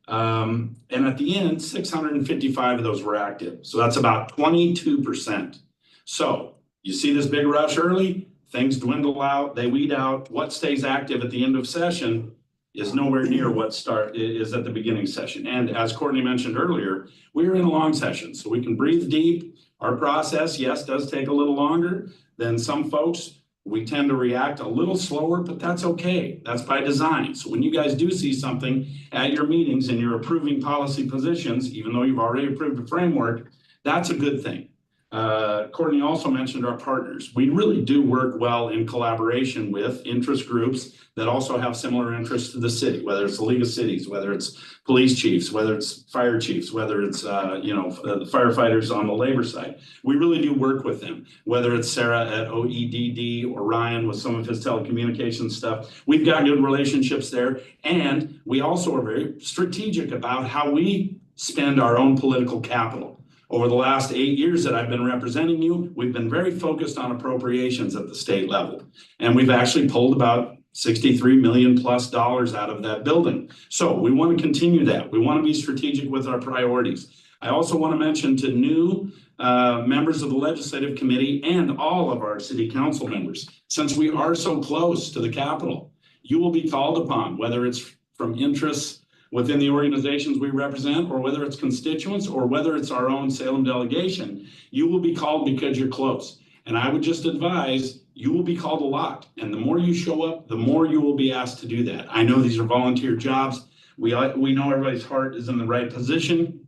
And at the end, 655 of those were active. So that's about 22%. So you see this big rush early, things dwindle out, they weed out. What stays active at the end of session is nowhere near what is at the beginning session. And as Courtney mentioned earlier, we're in a long session, so we can breathe deep. Our process, yes, does take a little longer than some folks. We tend to react a little slower, but that's okay. That's by design. So when you guys do see something at your meetings and you're approving policy positions, even though you've already approved a framework, that's a good thing. Courtney also mentioned our partners. We really do work well in collaboration with interest groups that also have similar interests to the city, whether it's the League of Cities, whether it's police chiefs, whether it's fire chiefs, whether it's the firefighters on the labor side. We really do work with them, whether it's Sarah at OEDD or Ryan with some of his telecommunications stuff. We've got good relationships there, and we also are very strategic about how we spend our own political capital. Over the last 8 years that I've been representing you, we've been very focused on appropriations at the state level. And we've actually pulled about $63 million plus out of that building. So we want to continue that. We want to be strategic with our priorities. I also want to mention to new members of the legislative committee and all of our city council members, since we are so close to the Capitol, you will be called upon, whether it's from interests within the organizations we represent, or whether it's constituents, or whether it's our own Salem delegation, you will be called because you're close. And I would just advise, you will be called a lot. And the more you show up, the more you will be asked to do that. I know these are volunteer jobs. We know everybody's heart is in the right position,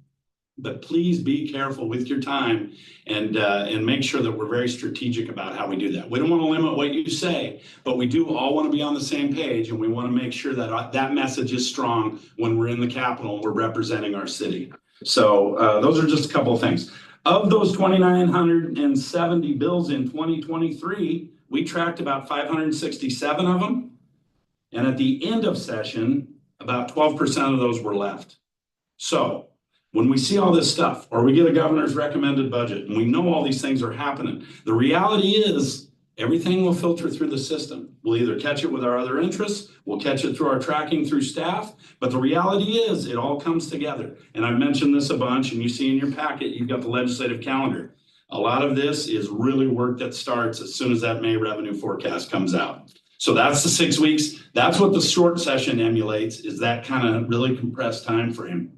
but please be careful with your time and make sure that we're very strategic about how we do that. We don't want to limit what you say, but we do all want to be on the same page, and we want to make sure that that message is strong when we're in the Capitol and we're representing our city. So those are just a couple of things. Of those 2,970 bills in 2023, we tracked about 567 of them. And at the end of session, about 12% of those were left. So when we see all this stuff, or we get a governor's recommended budget, and we know all these things are happening, the reality is everything will filter through the system. We'll either catch it with our other interests, we'll catch it through our tracking through staff, but the reality is it all comes together. And I've mentioned this a bunch, and you see in your packet, you've got the legislative calendar. A lot of this is really work that starts as soon as that May revenue forecast comes out. So that's the 6 weeks. That's what the short session emulates, is that kind of really compressed time frame.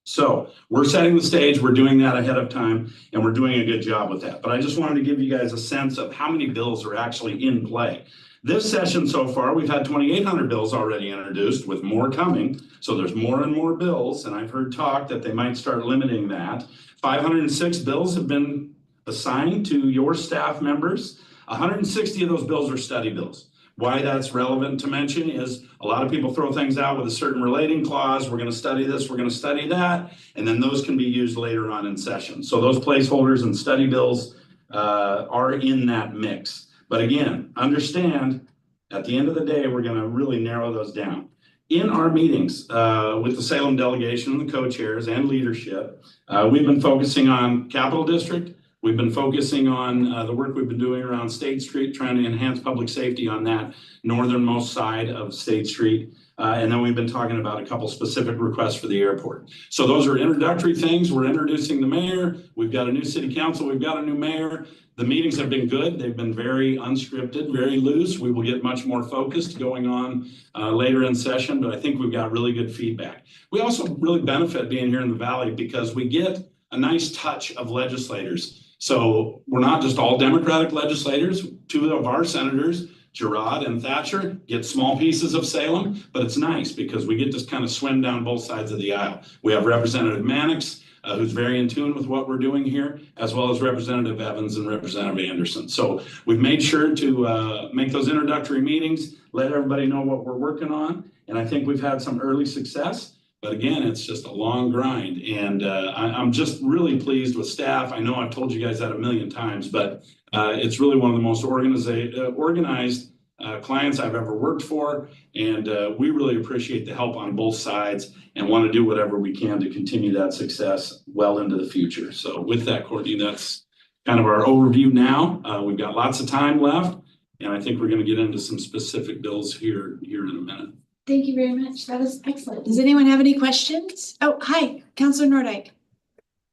So we're setting the stage, we're doing that ahead of time, and we're doing a good job with that. But I just wanted to give you guys a sense of how many bills are actually in play. This session so far, we've had 2,800 bills already introduced, with more coming. So there's more and more bills, and I've heard talk that they might start limiting that. 506 bills have been assigned to your staff members. 160 of those bills are study bills. Why that's relevant to mention is a lot of people throw things out with a certain relating clause. We're going to study this, we're going to study that, and then those can be used later on in session. So those placeholders and study bills are in that mix. But again, understand, at the end of the day, we're going to really narrow those down. In our meetings with the Salem delegation and the co-chairs and leadership, we've been focusing on Capital District. We've been focusing on the work we've been doing around State Street, trying to enhance public safety on that northernmost side of State Street. And then we've been talking about a couple specific requests for the airport. So those are introductory things. We're introducing the mayor. We've got a new city council. We've got a new mayor. The meetings have been good. They've been very unscripted, very loose. We will get much more focused going on later in session, but I think we've got really good feedback. We also really benefit being here in the Valley because we get a nice touch of legislators. So we're not just all Democratic legislators. Two of our senators, Gerard and Thatcher, get small pieces of Salem, but it's nice because we get to kind of swim down both sides of the aisle. We have Representative Mannix, who's very in tune with what we're doing here, as well as Representative Evans and Representative Anderson. So we've made sure to make those introductory meetings, let everybody know what we're working on. And I think we've had some early success. But again, it's just a long grind, and I'm just really pleased with staff. I know I've told you guys that a million times, but it's really one of the most organized clients I've ever worked for, and we really appreciate the help on both sides and want to do whatever we can to continue that success well into the future. So with that, Courtney, that's kind of our overview now. We've got lots of time left, and I think we're going to get into some specific bills here in a minute. Thank you very much. That was excellent. Does anyone have any questions? Oh, hi, Councilor Nordyke.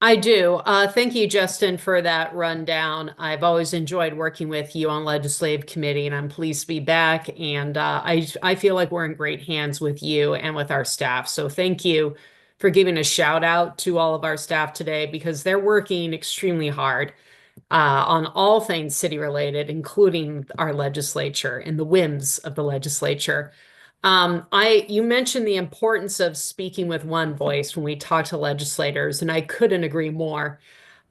I do. Thank you, Justin, for that rundown. I've always enjoyed working with you on Legislative Committee, and I'm pleased to be back. And I feel like we're in great hands with you and with our staff. So thank you for giving a shout out to all of our staff today, because they're working extremely hard on all things city related, including our legislature and the whims of the legislature. You mentioned the importance of speaking with one voice when we talk to legislators, and I couldn't agree more.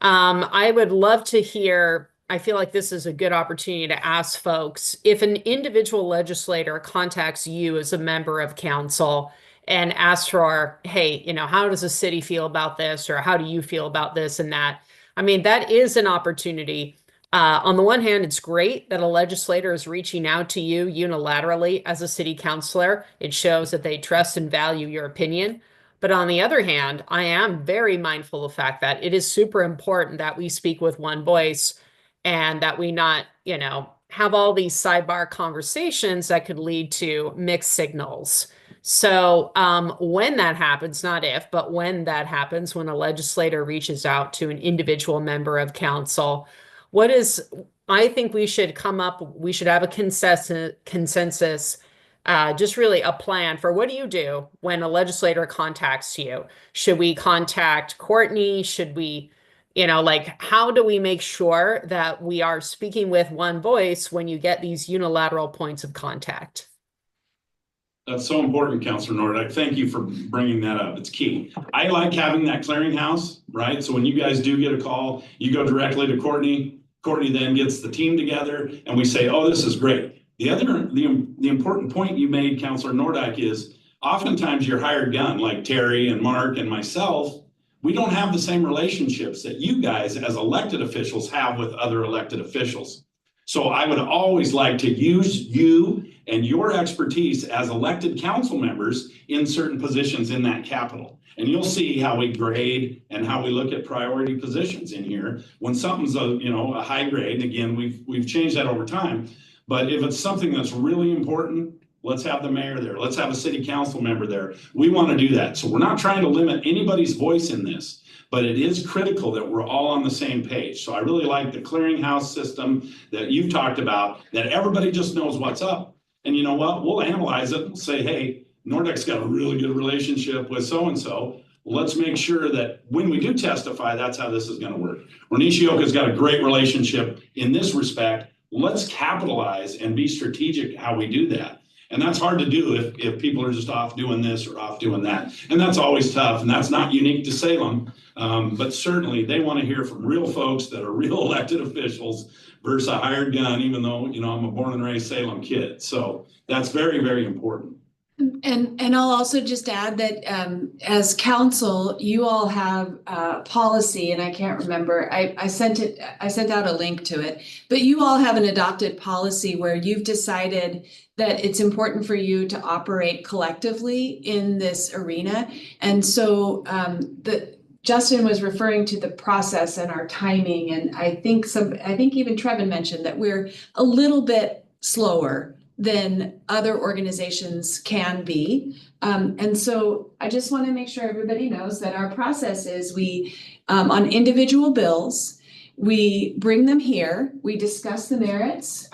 I would love to hear, I feel like this is a good opportunity to ask folks, if an individual legislator contacts you as a member of council and asks for, hey, how does the city feel about this? Or how do you feel about this and that? I mean, that is an opportunity. On the one hand, it's great that a legislator is reaching out to you unilaterally as a city councilor. It shows that they trust and value your opinion. But on the other hand, I am very mindful of the fact that it is super important that we speak with one voice and that we not, have all these sidebar conversations that could lead to mixed signals. So when that happens, not if, but when that happens, when a legislator reaches out to an individual member of council, I think we should have a consensus, just really a plan for what do you do when a legislator contacts you? Should we contact Courtney? Should we, how do we make sure that we are speaking with one voice when you get these unilateral points of contact? That's so important, Councilor Nordyke. Thank you for bringing that up. It's key. I like having that clearinghouse, right? So when you guys do get a call, you go directly to Courtney. Courtney then gets the team together and we say, oh, this is great. The important point you made, Councilor Nordyke, is oftentimes your hired gun, like Terry and Mark and myself, we don't have the same relationships that you guys as elected officials have with other elected officials. So I would always like to use you and your expertise as elected council members in certain positions in that capital. And you'll see how we grade and how we look at priority positions in here. When something's a high grade, and again, we've changed that over time. But if it's something that's really important, let's have the mayor there. Let's have a city council member there. We want to do that. So we're not trying to limit anybody's voice in this, but it is critical that we're all on the same page. So I really like the clearinghouse system that you've talked about, that everybody just knows what's up. And you know what? We'll analyze it and say, hey, Nordyke's got a really good relationship with so-and-so. Let's make sure that when we do testify, that's how this is going to work. Or Nishioka's got a great relationship in this respect. Let's capitalize and be strategic how we do that. And that's hard to do if people are just off doing this or off doing that. And that's always tough. And that's not unique to Salem. But certainly they want to hear from real folks that are real elected officials versus a hired gun, even though, I'm a born and raised Salem kid. So that's very, very important. And I'll also just add that as council, you all have policy, and I can't remember, I sent out a link to it, but you all have an adopted policy where you've decided that it's important for you to operate collectively in this arena. And so Justin was referring to the process and our timing, and I think even Trevin mentioned that we're a little bit slower than other organizations can be. And so I just want to make sure everybody knows that our process is we, on individual bills, we bring them here, we discuss the merits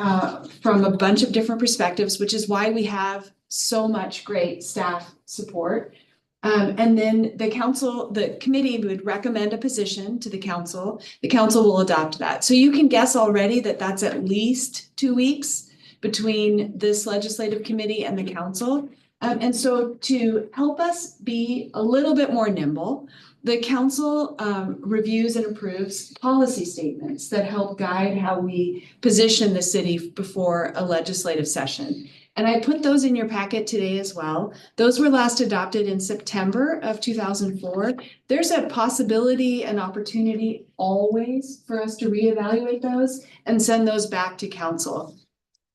from a bunch of different perspectives, which is why we have so much great staff support. And then the committee would recommend a position to the council. The council will adopt that. So you can guess already that that's at least 2 weeks between this legislative committee and the council. And so to help us be a little bit more nimble, the council reviews and approves policy statements that help guide how we position the city before a legislative session. And I put those in your packet today as well. Those were last adopted in September of 2004. There's a possibility, an opportunity always for us to reevaluate those and send those back to council.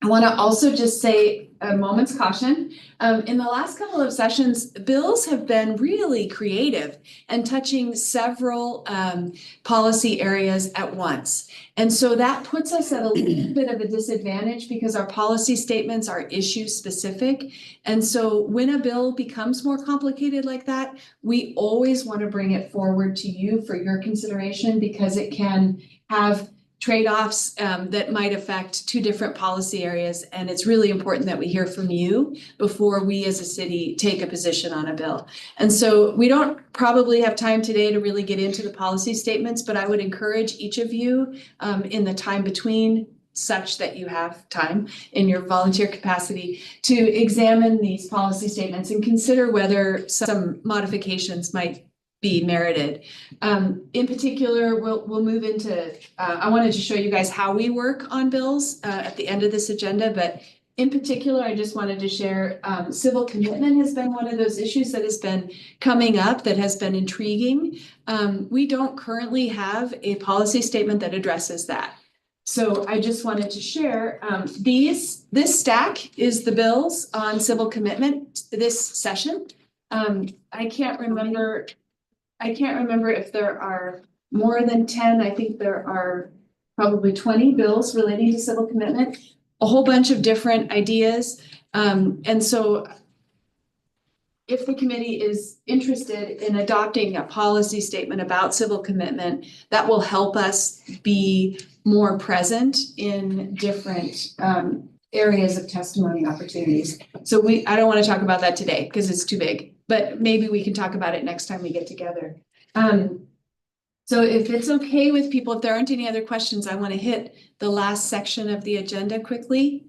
I want to also just say a moment's caution. In the last couple of sessions, bills have been really creative and touching several policy areas at once. And so that puts us at a little bit of a disadvantage because our policy statements are issue specific. And so when a bill becomes more complicated like that, we always want to bring it forward to you for your consideration because it can have trade-offs that might affect two different policy areas. And it's really important that we hear from you before we as a city take a position on a bill. And so we don't probably have time today to really get into the policy statements, but I would encourage each of you in the time between such that you have time in your volunteer capacity to examine these policy statements and consider whether some modifications might be merited. In particular, we'll move into, I wanted to show you guys how we work on bills at the end of this agenda, but in particular, I just wanted to share civil commitment has been one of those issues that has been coming up that has been intriguing. We don't currently have a policy statement that addresses that. So I just wanted to share this stack is the bills on civil commitment this session. I can't remember if there are more than 10. I think there are probably 20 bills relating to civil commitment, a whole bunch of different ideas. And so if the committee is interested in adopting a policy statement about civil commitment, that will help us be more present in different areas of testimony opportunities. So I don't want to talk about that today because it's too big, but maybe we can talk about it next time we get together. So if it's okay with people, if there aren't any other questions, I want to hit the last section of the agenda quickly.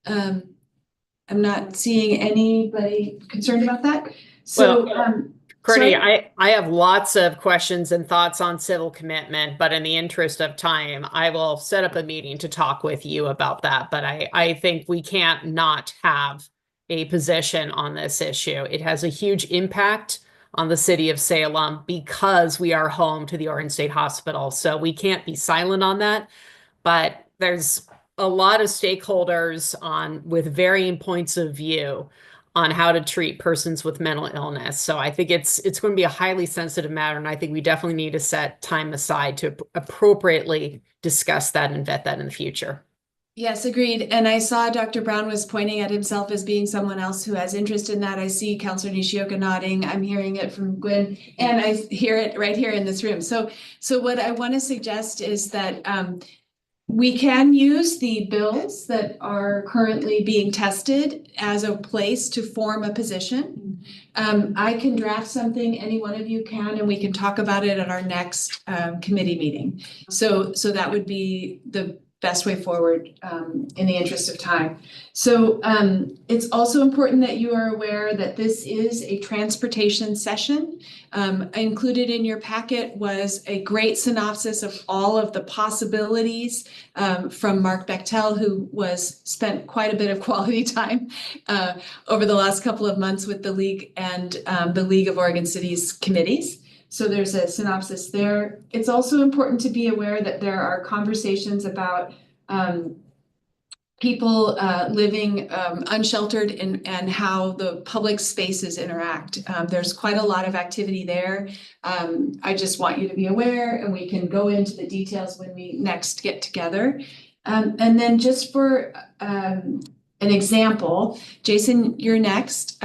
I'm not seeing anybody concerned about that. So, Courtney, I have lots of questions and thoughts on civil commitment, but in the interest of time, I will set up a meeting to talk with you about that. But I think we can't not have a position on this issue. It has a huge impact on the city of Salem because we are home to the Oregon State Hospital. So we can't be silent on that, but there's a lot of stakeholders with varying points of view on how to treat persons with mental illness. So I think it's going to be a highly sensitive matter, and I think we definitely need to set time aside to appropriately discuss that and vet that in the future. Yes, agreed. And I saw Dr. Brown was pointing at himself as being someone else who has interest in that. I see Councilor Nishioka nodding. I'm hearing it from Gwen, and I hear it right here in this room. So what I want to suggest is that we can use the bills that are currently being tested as a place to form a position. I can draft something, any one of you can, and we can talk about it at our next committee meeting. So that would be the best way forward in the interest of time. So it's also important that you are aware that this is a transportation session. Included in your packet was a great synopsis of all of the possibilities from Mark Bechtel, who spent quite a bit of quality time over the last couple of months with the League and the League of Oregon Cities committees. So there's a synopsis there. It's also important to be aware that there are conversations about people living unsheltered and how the public spaces interact. There's quite a lot of activity there. I just want you to be aware, and we can go into the details when we next get together. And then just for an example, Jason, you're next.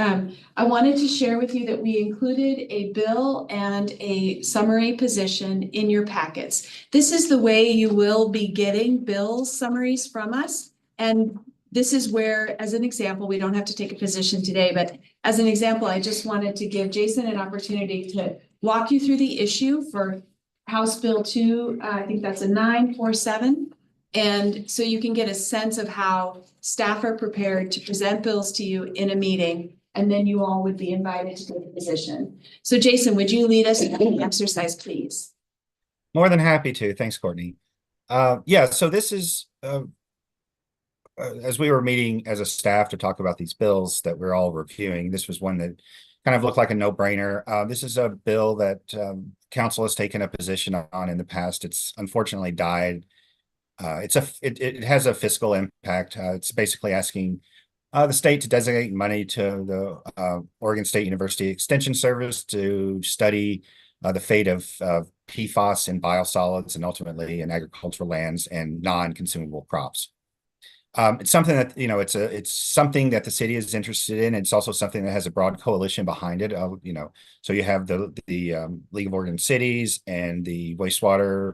I wanted to share with you that we included a bill and a summary position in your packets. This is the way you will be getting bill summaries from us. And this is where, as an example, we don't have to take a position today, but as an example, I just wanted to give Jason an opportunity to walk you through the issue for House Bill 2, I think that's a 947. And so you can get a sense of how staff are prepared to present bills to you in a meeting, and then you all would be invited to take a position. So Jason, would you lead us in the exercise, please? More than happy to. Thanks, Courtney. Yeah, so this is, as we were meeting as a staff to talk about these bills that we're all reviewing, this was one that kind of looked like a no-brainer. This is a bill that council has taken a position on in the past. It's unfortunately died. It has a fiscal impact. It's basically asking The state to designate money to the Oregon State University Extension Service to study the fate of PFAS in biosolids and ultimately in agricultural lands and non-consumable crops. It's something that, it's something that the city is interested in. It's also something that has a broad coalition behind it. So you have the League of Oregon Cities and the wastewater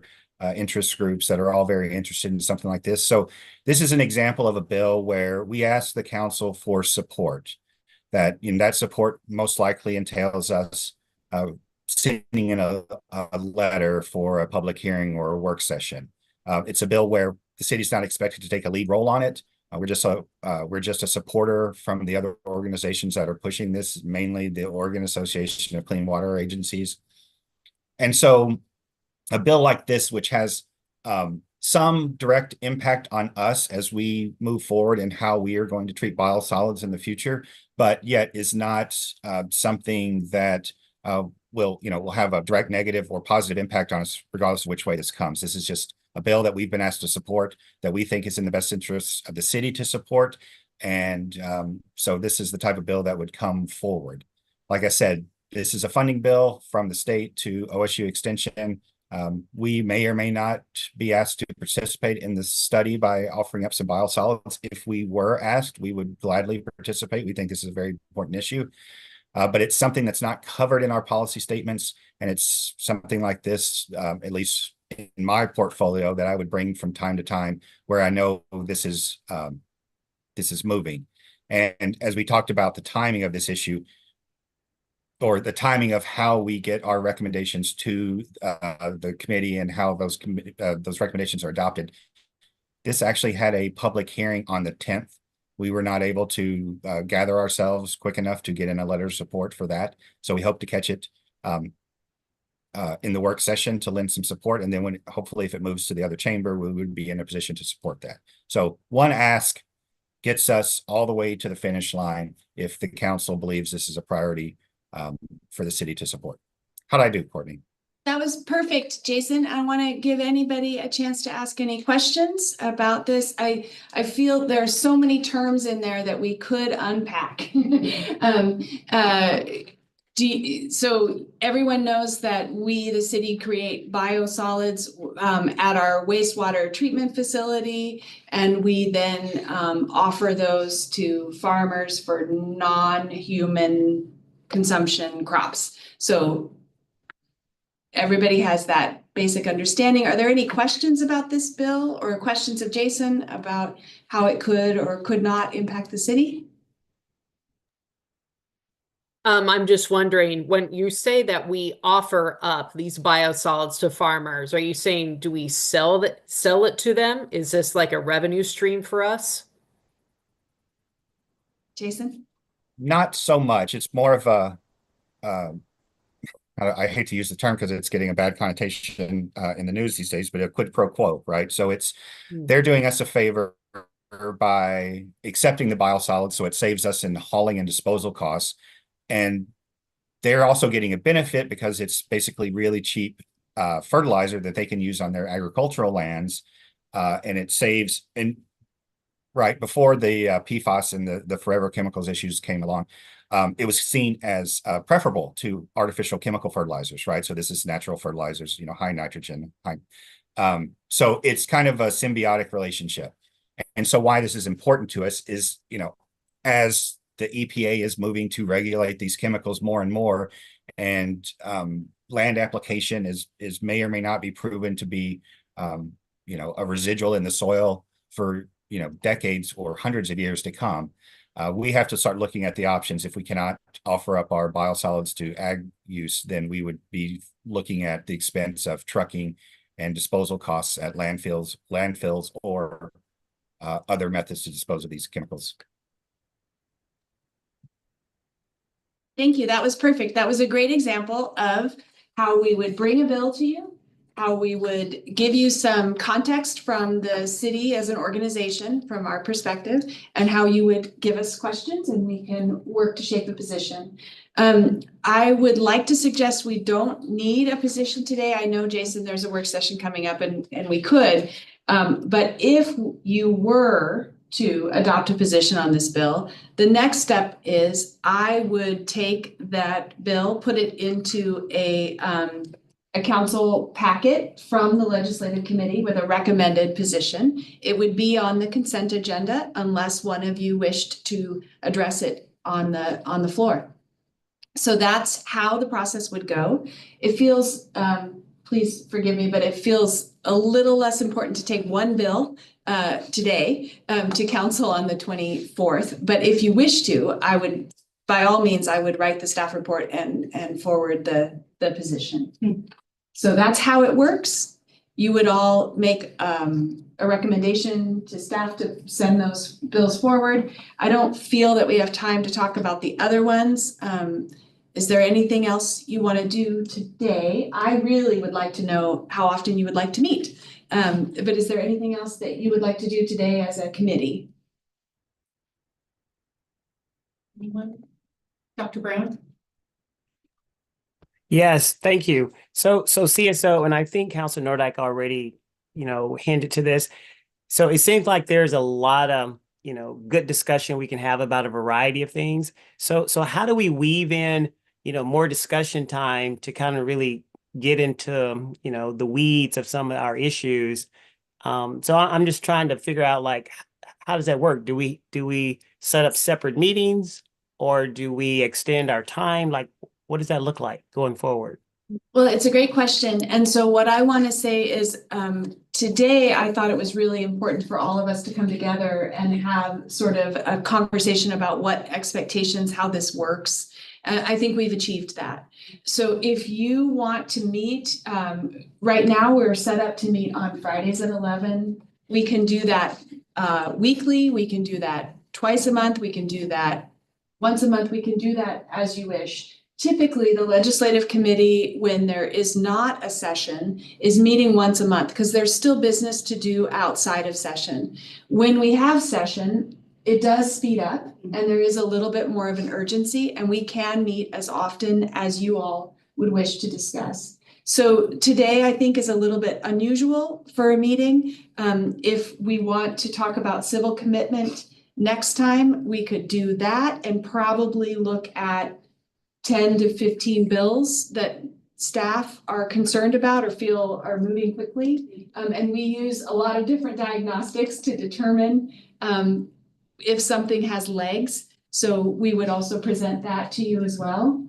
interest groups that are all very interested in something like this. So this is an example of a bill where we ask the council for support. That support most likely entails us sending in a letter for a public hearing or a work session. It's a bill where the city's not expected to take a lead role on it. We're just a supporter from the other organizations that are pushing this, mainly the Oregon Association of Clean Water Agencies. And so a bill like this, which has some direct impact on us as we move forward and how we are going to treat biosolids in the future, but yet is not something that will have a direct negative or positive impact on us, regardless of which way this comes. This is just a bill that we've been asked to support, that we think is in the best interest of the city to support. And so this is the type of bill that would come forward. Like I said, this is a funding bill from the state to OSU Extension. We may or may not be asked to participate in this study by offering up some biosolids. If we were asked, we would gladly participate. We think this is a very important issue. But it's something that's not covered in our policy statements. And it's something like this, at least in my portfolio, that I would bring from time to time where I know this is moving. And as we talked about the timing of this issue, or the timing of how we get our recommendations to the committee and how those recommendations are adopted, this actually had a public hearing on the 10th. We were not able to gather ourselves quick enough to get in a letter of support for that. So we hope to catch it in the work session to lend some support. And then hopefully if it moves to the other chamber, we would be in a position to support that. So one ask gets us all the way to the finish line if the council believes this is a priority for the city to support. How'd I do, Courtney? That was perfect, Jason. I want to give anybody a chance to ask any questions about this. I feel there are so many terms in there that we could unpack. So everyone knows that we, the city, create biosolids at our wastewater treatment facility, and we then offer those to farmers for non-human consumption crops. So everybody has that basic understanding. Are there any questions about this bill or questions of Jason about how it could or could not impact the city? I'm just wondering, when you say that we offer up these biosolids to farmers, are you saying, do we sell it to them? Is this like a revenue stream for us? Jason? Not so much. It's more of a, I hate to use the term because it's getting a bad connotation in the news these days, but a quid pro quo, right? So they're doing us a favor by accepting the biosolids, so it saves us in hauling and disposal costs. And they're also getting a benefit because it's basically really cheap fertilizer that they can use on their agricultural lands. And it saves, and right before the PFAS and the forever chemicals issues came along, it was seen as preferable to artificial chemical fertilizers, right? So this is natural fertilizers, high nitrogen. So it's kind of a symbiotic relationship. And so why this is important to us is, as the EPA is moving to regulate these chemicals more and more, and land application is may or may not be proven to be, a residual in the soil for, decades or hundreds of years to come. We have to start looking at the options. If we cannot offer up our biosolids to ag use, then we would be looking at the expense of trucking and disposal costs at landfills or other methods to dispose of these chemicals. Thank you. That was perfect. That was a great example of how we would bring a bill to you, how we would give you some context from the city as an organization from our perspective, and how you would give us questions and we can work to shape a position. I would like to suggest we don't need a position today. I know, Jason, there's a work session coming up and we could, but if you were to adopt a position on this bill, the next step is I would take that bill, put it into a council packet from the legislative committee with a recommended position. It would be on the consent agenda unless one of you wished to address it on the floor. So that's how the process would go. It feels, please forgive me, but it feels a little less important to take one bill today to council on the 24th. But if you wish to, I would, by all means, I would write the staff report and forward the position. So that's how it works. You would all make a recommendation to staff to send those bills forward. I don't feel that we have time to talk about the other ones. Is there anything else you want to do today? I really would like to know how often you would like to meet. But is there anything else that you would like to do today as a committee? Anyone? Dr. Brown? Yes, thank you. So CSO, and I think Councilor Nordyke already, hinted to this. So it seems like there's a lot of, good discussion we can have about a variety of things. So how do we weave in, more discussion time to kind of really get into, the weeds of some of our issues? So I'm just trying to figure out, like, how does that work? Do we set up separate meetings, or do we extend our time? Like, what does that look like going forward? Well, it's a great question. And so what I want to say is today, I thought it was really important for all of us to come together and have sort of a conversation about what expectations, how this works. I think we've achieved that. So if you want to meet, right now we're set up to meet on Fridays at 11. We can do that weekly. We can do that twice a month. We can do that once a month. We can do that as you wish. Typically, the legislative committee, when there is not a session, is meeting once a month because there's still business to do outside of session. When we have session, it does speed up and there is a little bit more of an urgency, and we can meet as often as you all would wish to discuss. So today, I think, is a little bit unusual for a meeting. If we want to talk about civil commitment next time, we could do that and probably look at 10 to 15 bills that staff are concerned about or feel are moving quickly. And we use a lot of different diagnostics to determine if something has legs. So we would also present that to you as well.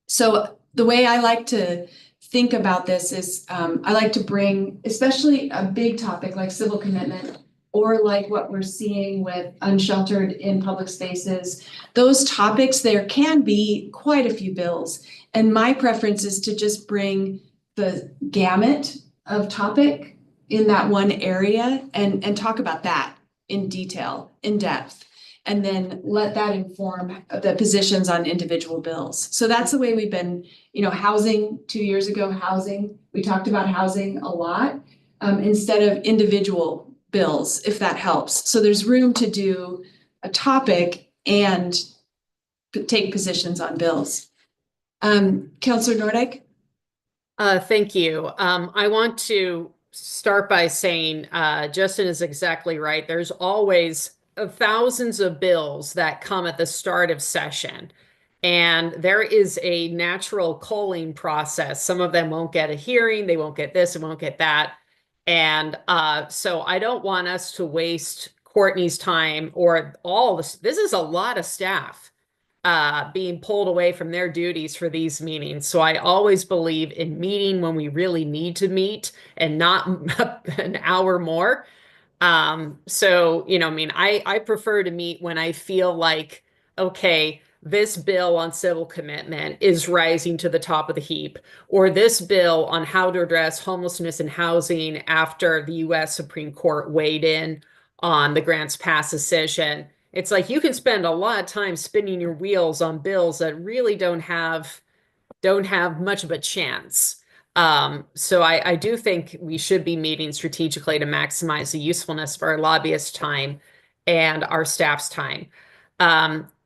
So the way I like to think about this is I like to bring, especially a big topic like civil commitment, or like what we're seeing with unsheltered in public spaces, those topics, there can be quite a few bills. And my preference is to just bring the gamut of topic in that one area and talk about that in detail, in depth, and then let that inform the positions on individual bills. So that's the way we've been, housing 2 years ago, housing, we talked about housing a lot instead of individual bills, if that helps. So there's room to do a topic and take positions on bills. Councilor Nordyke? Thank you. I want to start by saying Justin is exactly right. There's always thousands of bills that come at the start of session. And there is a natural culling process. Some of them won't get a hearing. They won't get this and won't get that. And so I don't want us to waste Courtney's time or all this. This is a lot of staff being pulled away from their duties for these meetings. So I always believe in meeting when we really need to meet and not an hour more. I prefer to meet when I feel like, okay, this bill on civil commitment is rising to the top of the heap, or this bill on how to address homelessness and housing after the U.S. Supreme Court weighed in on the Grants Pass decision. It's like you can spend a lot of time spinning your wheels on bills that really don't have much of a chance. So I do think we should be meeting strategically to maximize the usefulness of our lobbyist time and our staff's time.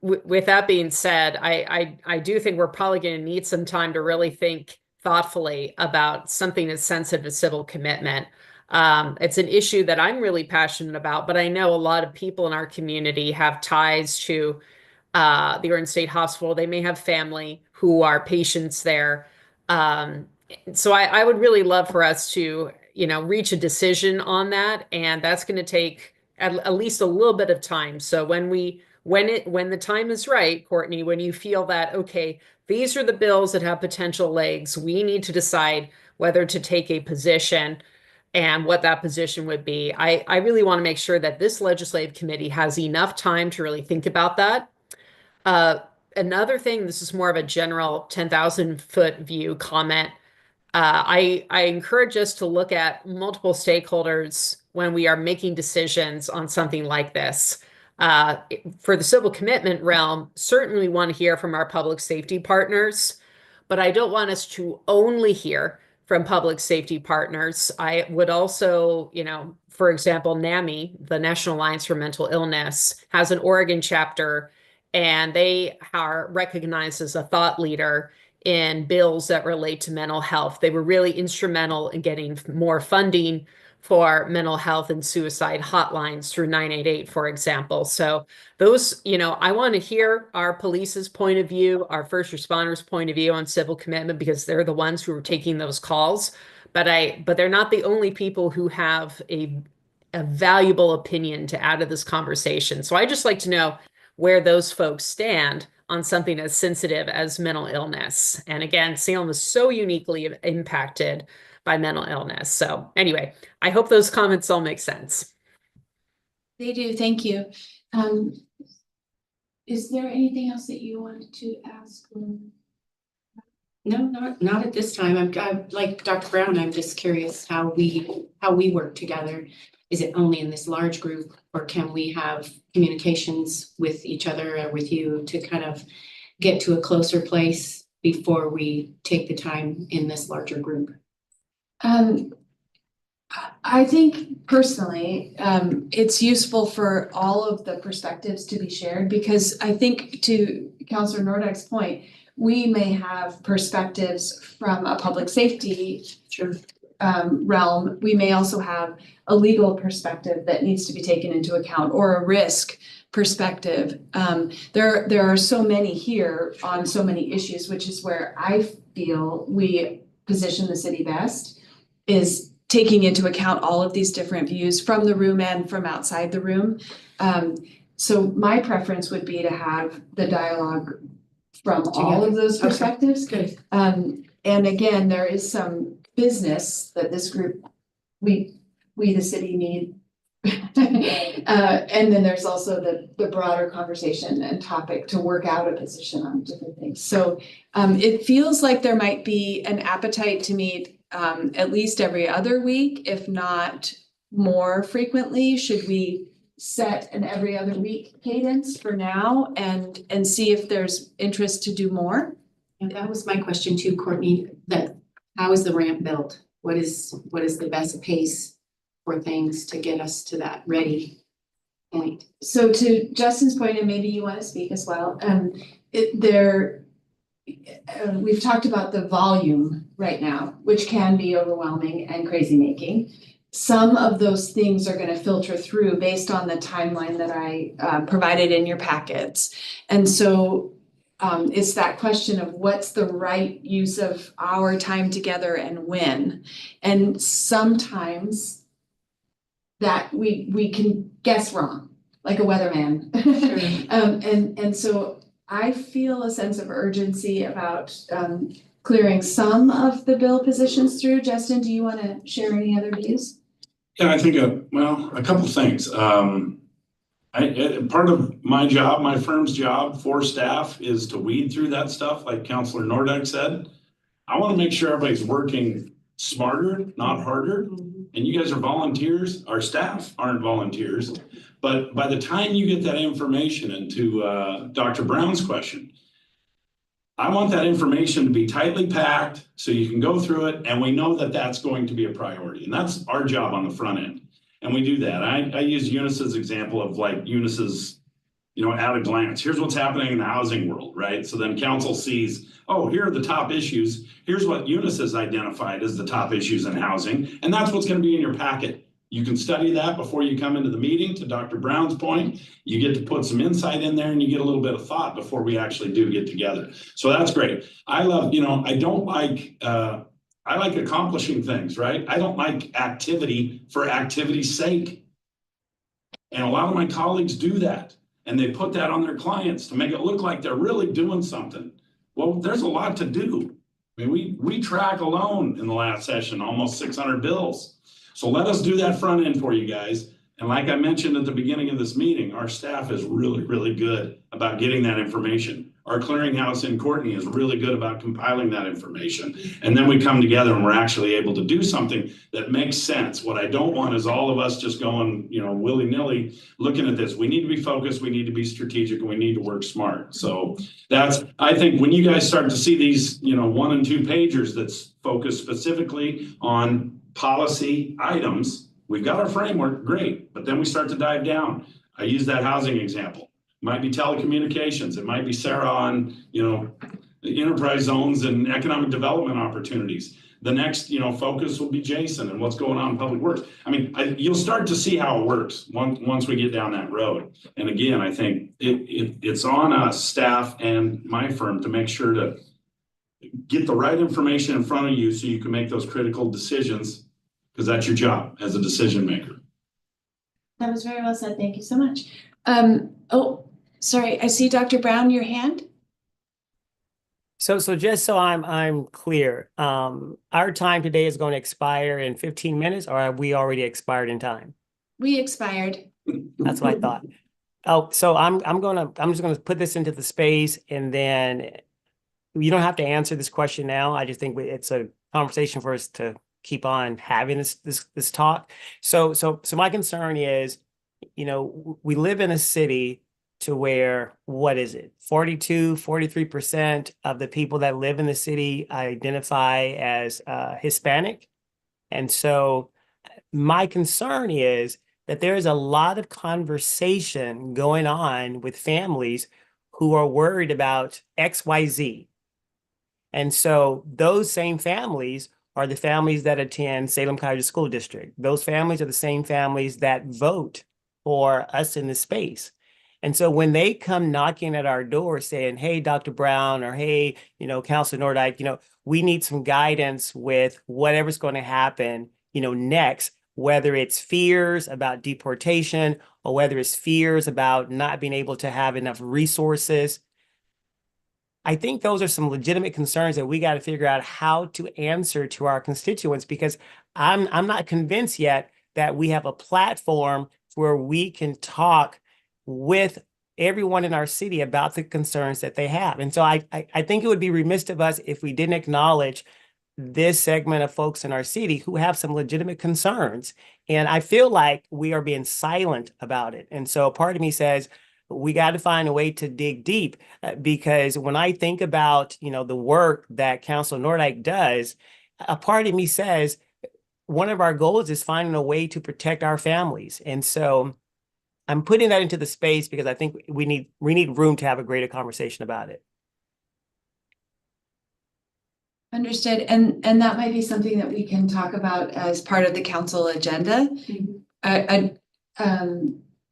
With that being said, I do think we're probably going to need some time to really think thoughtfully about something that's sensitive to civil commitment. It's an issue that I'm really passionate about, but I know a lot of people in our community have ties to the Oregon State Hospital. They may have family who are patients there. So I would really love for us to, reach a decision on that. And that's going to take at least a little bit of time. So when the time is right, Courtney, when you feel that, okay, these are the bills that have potential legs, we need to decide whether to take a position and what that position would be. I really want to make sure that this legislative committee has enough time to really think about that. Another thing, this is more of a general 10,000-foot view comment. I encourage us to look at multiple stakeholders when we are making decisions on something like this. For the civil commitment realm, certainly we want to hear from our public safety partners, but I don't want us to only hear from public safety partners. I would also, for example, NAMI, the National Alliance for Mental Illness, has an Oregon chapter, and they are recognized as a thought leader in bills that relate to mental health. They were really instrumental in getting more funding for mental health and suicide hotlines through 988, for example. So those, I want to hear our police's point of view, our first responders' point of view on civil commitment, because they're the ones who are taking those calls. But they're not the only people who have a valuable opinion to add to this conversation. So I just like to know where those folks stand on something as sensitive as mental illness. And again, Salem is so uniquely impacted by mental illness. So anyway, I hope those comments all make sense. They do. Thank you. Is there anything else that you wanted to ask? No, not at this time. I'm like Dr. Brown, I'm just curious how we work together. Is it only in this large group, or can we have communications with each other or with you to kind of get to a closer place before we take the time in this larger group? I think personally, it's useful for all of the perspectives to be shared, because I think, to Councilor Nordek's point, we may have perspectives from a public safety realm. We may also have a legal perspective that needs to be taken into account, or a risk perspective. There are so many here on so many issues, which is where I feel we position the city best, is taking into account all of these different views from the room and from outside the room. So my preference would be to have the dialogue from all of those perspectives. Good. And again, there is some business that this group, we the city need. And then there's also the broader conversation and topic to work out a position on different things. So it feels like there might be an appetite to meet at least every other week, if not more frequently. Should we set an every other week cadence for now and see if there's interest to do more? And that was my question too, Courtney, that how is the ramp built? What is the best pace for things to get us to that ready point? So to Justin's point, and maybe you want to speak as well, we've talked about the volume right now, which can be overwhelming and crazy making. Some of those things are going to filter through based on the timeline that I provided in your packets. And so it's that question of what's the right use of our time together and when. And sometimes that we can guess wrong, like a weatherman. Sure. And so I feel a sense of urgency about clearing some of the bill positions through. Justin, do you want to share any other views? Yeah, I think, a couple of things. Part of my job, my firm's job for staff, is to weed through that stuff, like Councilor Nordek said. I want to make sure everybody's working smarter, not harder. And you guys are volunteers. Our staff aren't volunteers. But by the time you get that information, and to Dr. Brown's question, I want that information to be tightly packed so you can go through it, and we know that that's going to be a priority. And that's our job on the front end. And we do that. I use Eunice's example of like Eunice's you know, at a glance. Here's what's happening in the housing world, right? So then council sees, oh, here are the top issues. Here's what Eunice has identified as the top issues in housing. And that's what's going to be in your packet. You can study that before you come into the meeting. To Dr. Brown's point, you get to put some insight in there and you get a little bit of thought before we actually do get together. So that's great. I love, you know, I like accomplishing things, right? I don't like activity for activity's sake. And a lot of my colleagues do that. And they put that on their clients to make it look like they're really doing something. Well, there's a lot to do. I mean, we track alone in the last session, almost 600 bills. So let us do that front end for you guys. And like I mentioned at the beginning of this meeting, our staff is really, really good about getting that information. Our clearinghouse in Courtney is really good about compiling that information. And then we come together and we're actually able to do something that makes sense. What I don't want is all of us just going, you know, willy-nilly looking at this. We need to be focused, we need to be strategic, and we need to work smart. So that's, I think when you guys start to see these, you know, 1 and 2 pagers that's focused specifically on policy items, we've got our framework, great, but then we start to dive down. I use that housing example. It might be telecommunications. It might be Sarah on, you know, the enterprise zones and economic development opportunities. The next, you know, focus will be Jason and what's going on in public works. I mean, you'll start to see how it works once we get down that road. And again, I think it's on us, staff and my firm, to make sure to get the right information in front of you so you can make those critical decisions, because that's your job as a decision maker. That was very well said. Thank you so much. Oh, sorry. I see Dr. Brown, your hand. So just so I'm clear, our time today is going to expire in 15 minutes, or have we already expired in time? We expired. That's what I thought. Oh, so I'm just gonna put this into the space, and then you don't have to answer this question now. I just think it's a conversation for us to keep on having this talk. So my concern is, you know, we live in a city to where, what is it? 43% of the people that live in the city identify as Hispanic. And so my concern is that there is a lot of conversation going on with families who are worried about XYZ. And so those same families are the families that attend Salem-Keizer School District. Those families are the same families that vote for us in the space. And so when they come knocking at our door saying, hey, Dr. Brown, or hey, you know, Counselor Nordyke, you know, we need some guidance with whatever's going to happen, you know, next, whether it's fears about deportation or whether it's fears about not being able to have enough resources. I think those are some legitimate concerns that we got to figure out how to answer to our constituents, because I'm not convinced yet that we have a platform where we can talk with everyone in our city about the concerns that they have. And so I think it would be remiss of us if we didn't acknowledge this segment of folks in our city who have some legitimate concerns. And I feel like we are being silent about it. And so part of me says, we got to find a way to dig deep, because when I think about, you know, the work that Counselor Nordyke does, a part of me says one of our goals is finding a way to protect our families. And so I'm putting that into the space because I think we need room to have a greater conversation about it. Understood. And that might be something that we can talk about as part of the council agenda.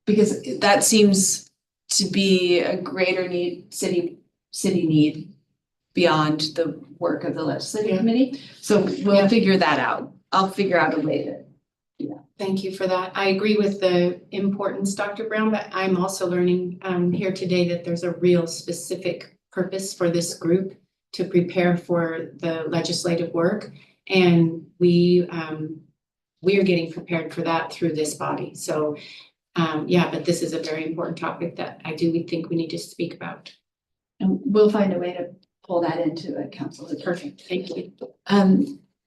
Because that seems to be a greater need, city need beyond the work of the legislative committee. So we'll figure that out. I'll figure out a way to do that. Thank you for that. I agree with the importance, Dr. Brown, but I'm also learning here today that there's a real specific purpose for this group to prepare for the legislative work. And we are getting prepared for that through this body. So yeah, but this is a very important topic that we think we need to speak about. And we'll find a way to pull that into a council. Perfect. Thank you.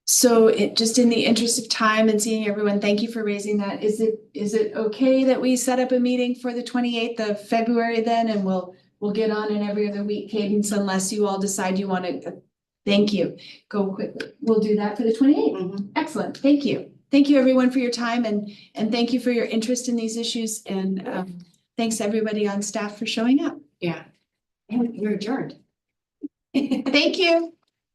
So just in the interest of time and seeing everyone, thank you for raising that. Is it okay that we set up a meeting for the 28th of February then, and we'll get on an every other week cadence unless you all decide you want to, thank you, go quickly. We'll do that for the 28th. Excellent. Thank you. Thank you everyone for your time and thank you for your interest in these issues. And thanks everybody on staff for showing up. Yeah. And you're adjourned. Thank you.